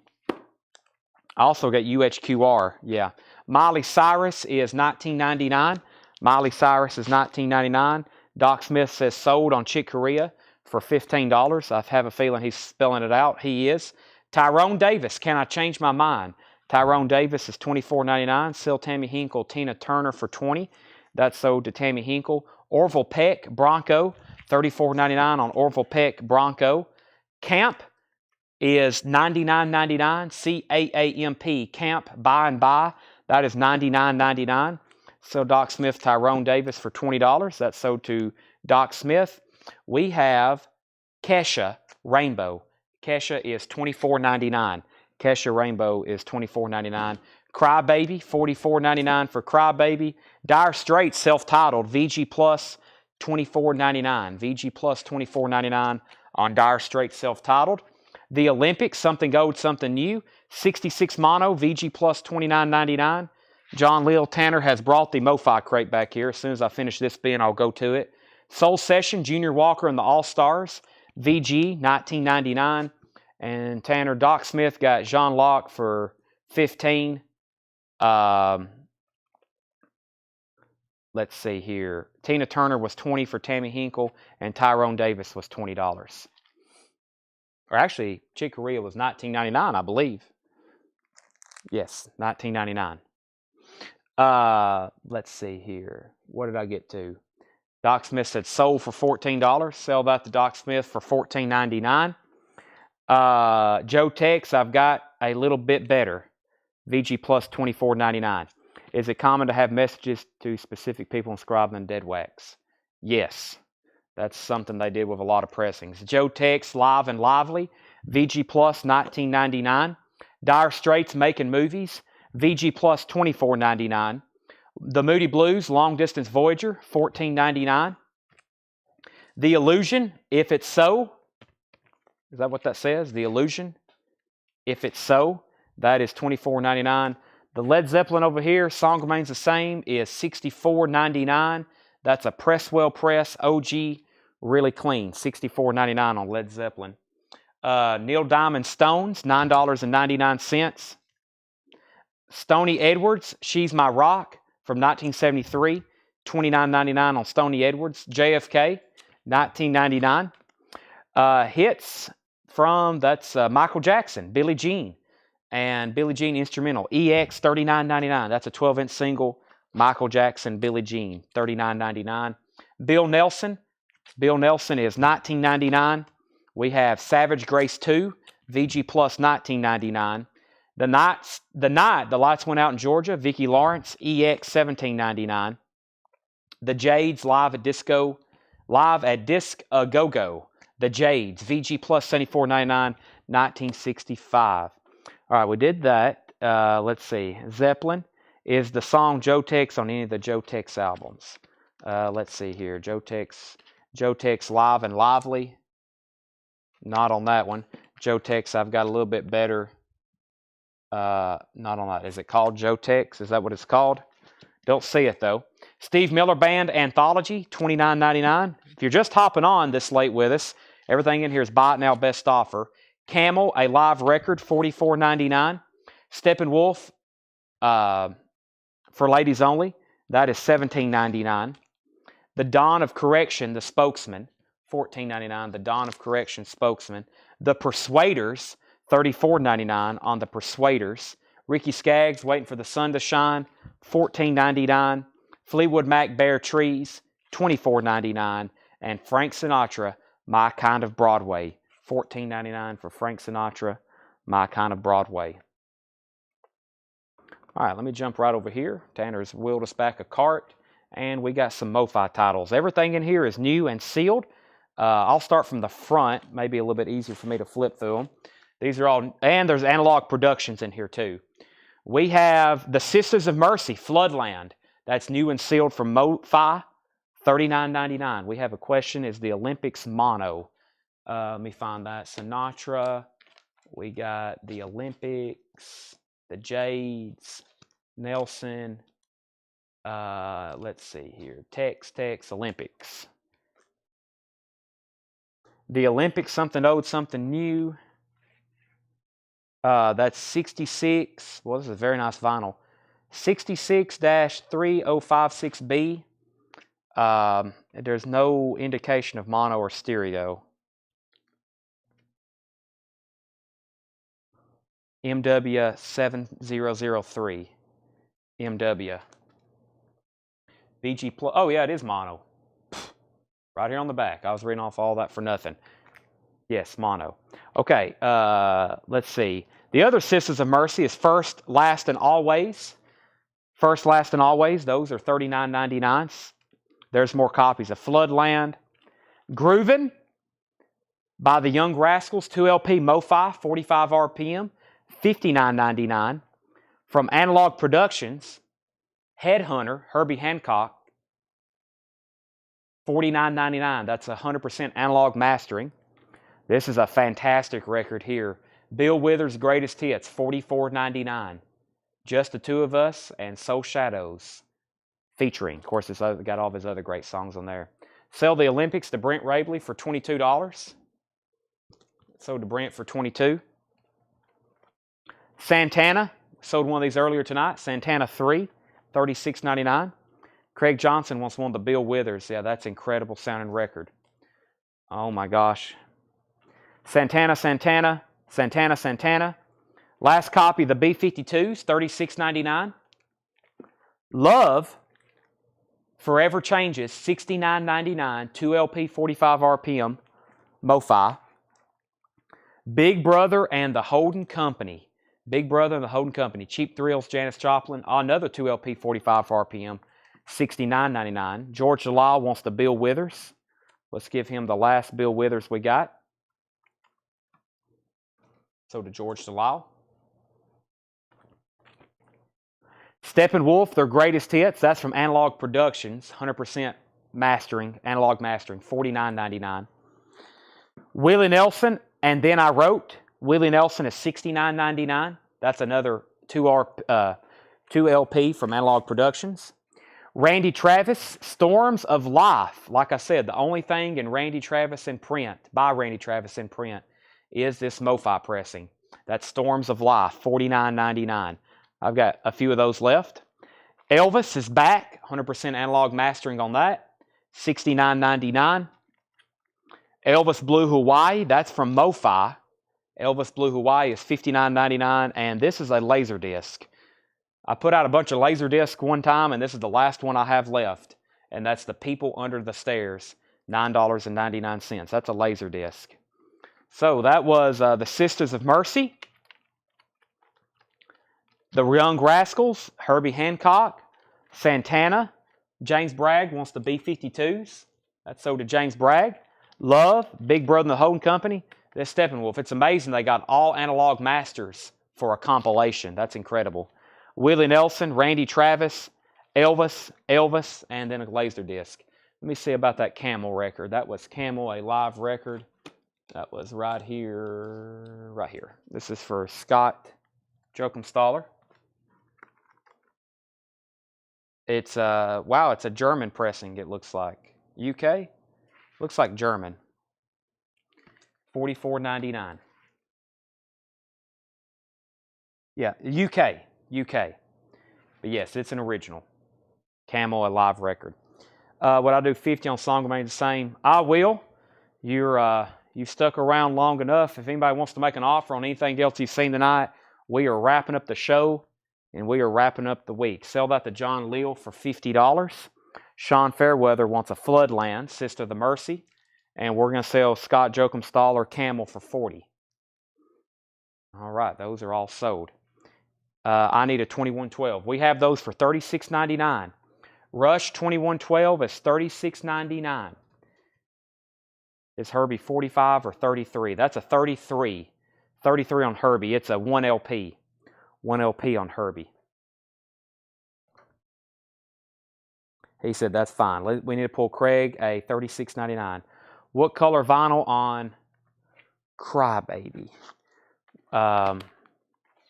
[SPEAKER 1] I also got UHQR. Yeah. Miley Cyrus is $19.99. Miley Cyrus is $19.99. Doc Smith says sold on Chick Corea for $15. I have a feeling he's spelling it out. He is. Tyrone Davis, Can I Change My Mind? Tyrone Davis is $24.99. Sell Tammy Hinkle, Tina Turner for $20. That's sold to Tammy Hinkle. Orville Peck, Bronco, $34.99 on Orville Peck, Bronco. Camp is $99.99. C-A-A-M-P, Camp, buy and buy. That is $99.99. So Doc Smith, Tyrone Davis for $20. That's sold to Doc Smith. We have Kesha Rainbow. Kesha is $24.99. Kesha Rainbow is $24.99. Crybaby, $44.99 for Crybaby. Dire Straits, self-titled, VG Plus, $24.99. VG Plus, $24.99 on Dire Straits, self-titled. The Olympics, Something Old, Something New, 66 mono, VG Plus, $29.99. John Lil Tanner has brought the MoFi crate back here. As soon as I finish this bin, I'll go to it. Soul Session, Junior Walker and the All-Stars, VG, $19.99. And Tanner, Doc Smith got Jean Locke for $15. Let's see here. Tina Turner was $20 for Tammy Hinkle, and Tyrone Davis was $20. Or actually, Chick Corea was $19.99, I believe. Yes, $19.99. Let's see here. What did I get to? Doc Smith said sold for $14. Sell that to Doc Smith for $14.99. Joe Tex, I've got a little bit better. VG Plus, $24.99. Is it common to have messages to specific people inscribed in dead wax? Yes. That's something they did with a lot of pressings. Joe Tex, Live and Lively, VG Plus, $19.99. Dire Straits, Making Movies, VG Plus, $24.99. The Moody Blues, Long Distance Voyager, $14.99. The Illusion, If It's So. Is that what that says? The Illusion, If It's So. That is $24.99. The Led Zeppelin over here, Song Remains the Same, is $64.99. That's a Presswell Press OG, really clean. $64.99 on Led Zeppelin. Neil Diamond Stones, $9.99. Stoney Edwards, She's My Rock, from 1973, $29.99 on Stoney Edwards. JFK, $19.99. Hits from, that's Michael Jackson, Billie Jean, and Billie Jean Instrumental, EX, $39.99. That's a 12-inch single, Michael Jackson, Billie Jean, $39.99. Bill Nelson is $19.99. We have Savage Grace 2, VG Plus, $19.99. The Night, The Lights Went Out in Georgia, Vicki Lawrence, EX, $17.99. The Jades, Live at Disc A Go-Go. The Jades, VG Plus, $74.99, 1965. All right, we did that. Let's see. Zeppelin is the song Joe Tex on any of the Joe Tex albums. Let's see here. Joe Tex, Live and Lively. Not on that one. Joe Tex, I've got a little bit better. Not on that. Is it called Joe Tex? Is that what it's called? Don't see it, though. Steve Miller Band Anthology, $29.99. If you're just hopping on this late with us, everything in here is buy it now, best offer. Camel, a live record, $44.99. Steppenwolf, for ladies only, that is $17.99. The Dawn of Correction, the Spokesman, $14.99. The Dawn of Correction, Spokesman. The Persuaders, $34.99 on the Persuaders. Ricky Skaggs, Waiting for the Sun to Shine, $14.99. Fleetwood Mac, Bare Trees, $24.99. And Frank Sinatra, My Kind of Broadway, $14.99 for Frank Sinatra, My Kind of Broadway. All right, let me jump right over here. Tanner's wheeled us back a cart, and we got some MoFi titles. Everything in here is new and sealed. I'll start from the front, maybe a little bit easier for me to flip through them. These are all, and there's Analog Productions in here too. We have the Sisters of Mercy, Floodland. That's new and sealed from MoFi, $39.99. We have a question, is the Olympics mono? Let me find that. Sinatra. We got the Olympics, the Jades, Nelson. Let's see here. Tex, Olympics. The Olympics, something old, something new. That's 66. Well, this is a very nice vinyl. 66-3056B. There's no indication of mono or stereo. MW7003. MW. VG Plus. Oh, yeah, it is mono. Right here on the back. I was reading off all that for nothing. Yes, mono. Okay, let's see. The other Sisters of Mercy is First, Last, and Always. First, Last, and Always. Those are $39.99. There's more copies of Floodland. Groovin' by the Young Rascals, 2LP Mo-Fi, 45 RPM, $59.99. From Analog Productions, Headhunter, Herbie Hancock, $49.99. That's 100% analog mastering. This is a fantastic record here. Bill Withers' Greatest Hits, $44.99. Just the Two of Us and Soul Shadows featuring. Of course, it's got all of his other great songs on there. Sell the Olympics to Brent Rabley for $22. Sold to Brent for $22. Santana, sold one of these earlier tonight. Santana 3, $36.99. Craig Johnson wants one of the Bill Withers. Yeah, that's incredible sounding record. Oh my gosh. Santana, Santana, Santana, Santana. Last copy of the B-52s, $36.99. Love, Forever Changes, $69.99. 2LP, 45 RPM, Mo-Fi. Big Brother and the Holden Company. Big Brother and the Holden Company. Cheap Thrills, Janis Joplin. Another 2LP, 45 RPM, $69.99. George Delisle wants the Bill Withers. Let's give him the last Bill Withers we got. So to George Delisle. Steppenwolf, their Greatest Hits. That's from Analog Productions. 100% mastering, analog mastering, $49.99. Willie Nelson, And Then I Wrote. Willie Nelson is $69.99. That's another 2LP from Analog Productions. Randy Travis, Storms of Life. Like I said, the only thing in Randy Travis in print, by Randy Travis in print, is this Mo-Fi pressing. That's Storms of Life, $49.99. I've got a few of those left. Elvis is back, 100% analog mastering on that, $69.99. Elvis Blue Hawaii, that's from Mo-Fi. Elvis Blue Hawaii is $59.99, and this is a laser disc. I put out a bunch of laser discs one time, and this is the last one I have left, and that's The People Under the Stairs, $9.99. That's a laser disc. So that was the Sisters of Mercy. The Young Rascals, Herbie Hancock, Santana. James Bragg wants the B-52s. That's sold to James Bragg. Love, Big Brother and the Holden Company. This Steppenwolf. It's amazing they got all analog masters for a compilation. That's incredible. Willie Nelson, Randy Travis, Elvis, and then a laser disc. Let me see about that Camel record. That was Camel, a live record. That was right here, right here. This is for Scott Joachimsthaler. It's wow, it's a German pressing, it looks like. UK? Looks like German. $44.99. Yeah, UK. But yes, it's an original. Camel, a live record. Would I do 50 on song remain the same? I will. You've stuck around long enough. If anybody wants to make an offer on anything else you've seen tonight, we are wrapping up the show and we are wrapping up the week. Sell that to John Leal for $50. Sean Fairweather wants a Floodland, Sister of the Mercy, and we're going to sell Scott Joachimsthaler Camel for $40. All right, those are all sold. I need a 2112. We have those for $36.99. Rush 2112 is $36.99. Is Herbie 45 or 33? That's a 33. 33 on Herbie. It's a 1 LP. 1 LP on Herbie. He said that's fine. We need to pull Craig a $36.99. What color vinyl on Crybaby?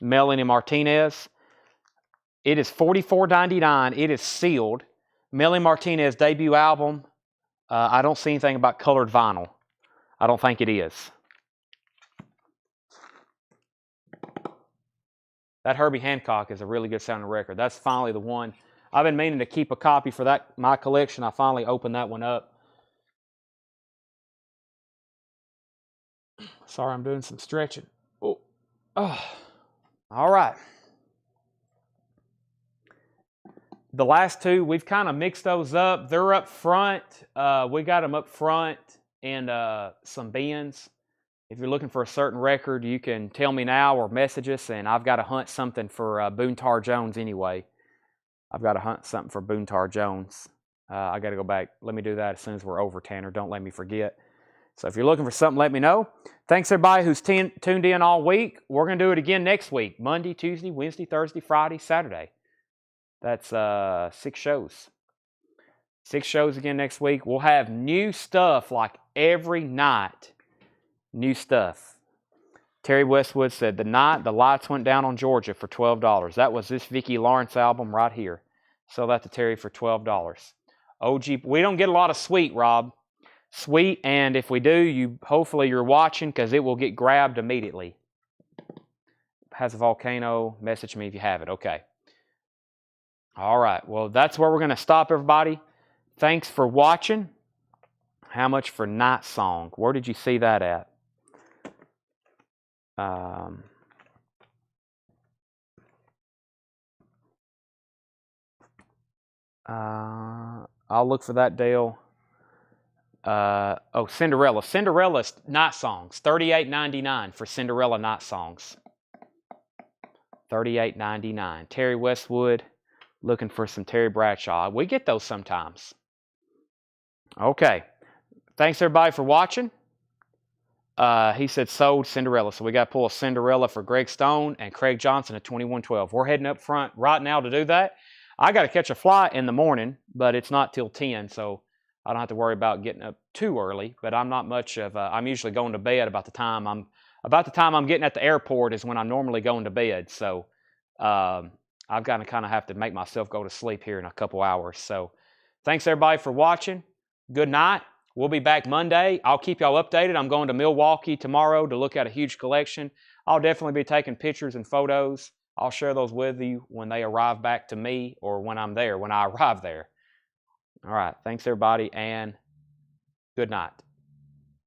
[SPEAKER 1] Melanie Martinez. It is $44.99. It is sealed. Melanie Martinez debut album. I don't see anything about colored vinyl. I don't think it is. That Herbie Hancock is a really good sounding record. That's finally the one. I've been meaning to keep a copy for that my collection. I finally opened that one up. Sorry, I'm doing some stretching. Oh. All right. The last two, we've kind of mixed those up. They're up front. We got them up front in some bins. If you're looking for a certain record, you can tell me now or message us, and I've got to hunt something for Boone Tar Jones anyway. I've got to hunt something for Boone Tar Jones. I got to go back. Let me do that as soon as we're over, Tanner. Don't let me forget. So if you're looking for something, let me know. Thanks, everybody who's tuned in all week. We're going to do it again next week. Monday, Tuesday, Wednesday, Thursday, Friday, Saturday. That's 6 shows. 6 shows again next week. We'll have new stuff like every night. New stuff. Terry Westwood said, the night the lights went down on Georgia for $12. That was this Vicki Lawrence album right here. Sell that to Terry for $12. OG, we don't get a lot of Sweet, Rob. Sweet, and if we do, hopefully you're watching because it will get grabbed immediately. Has a volcano. Message me if you have it. Okay. All right. Well, that's where we're going to stop, everybody. Thanks for watching. How much for Night Song? Where did you see that at? I'll look for that, Dale. Cinderella. Cinderella's Night Songs. $38.99 for Cinderella Night Songs. $38.99. Terry Westwood. Looking for some Terry Bradshaw. We get those sometimes. Okay. Thanks, everybody, for watching. He said sold Cinderella. So we got to pull a Cinderella for Greg Stone and Craig Johnson at 2112. We're heading up front right now to do that. I got to catch a flight in the morning, but it's not till 10, so I don't have to worry about getting up too early. But I'm not much of I'm usually going to bed about the time I'm getting at the airport is when I'm normally going to bed. So I've got to kind of have to make myself go to sleep here in a couple hours. So thanks, everybody, for watching. Good night. We'll be back Monday. I'll keep y'all updated. I'm going to Milwaukee tomorrow to look at a huge collection. I'll definitely be taking pictures and photos. I'll share those with you when they arrive back to me or when I'm there, when I arrive there. All right. Thanks, everybody, and good night.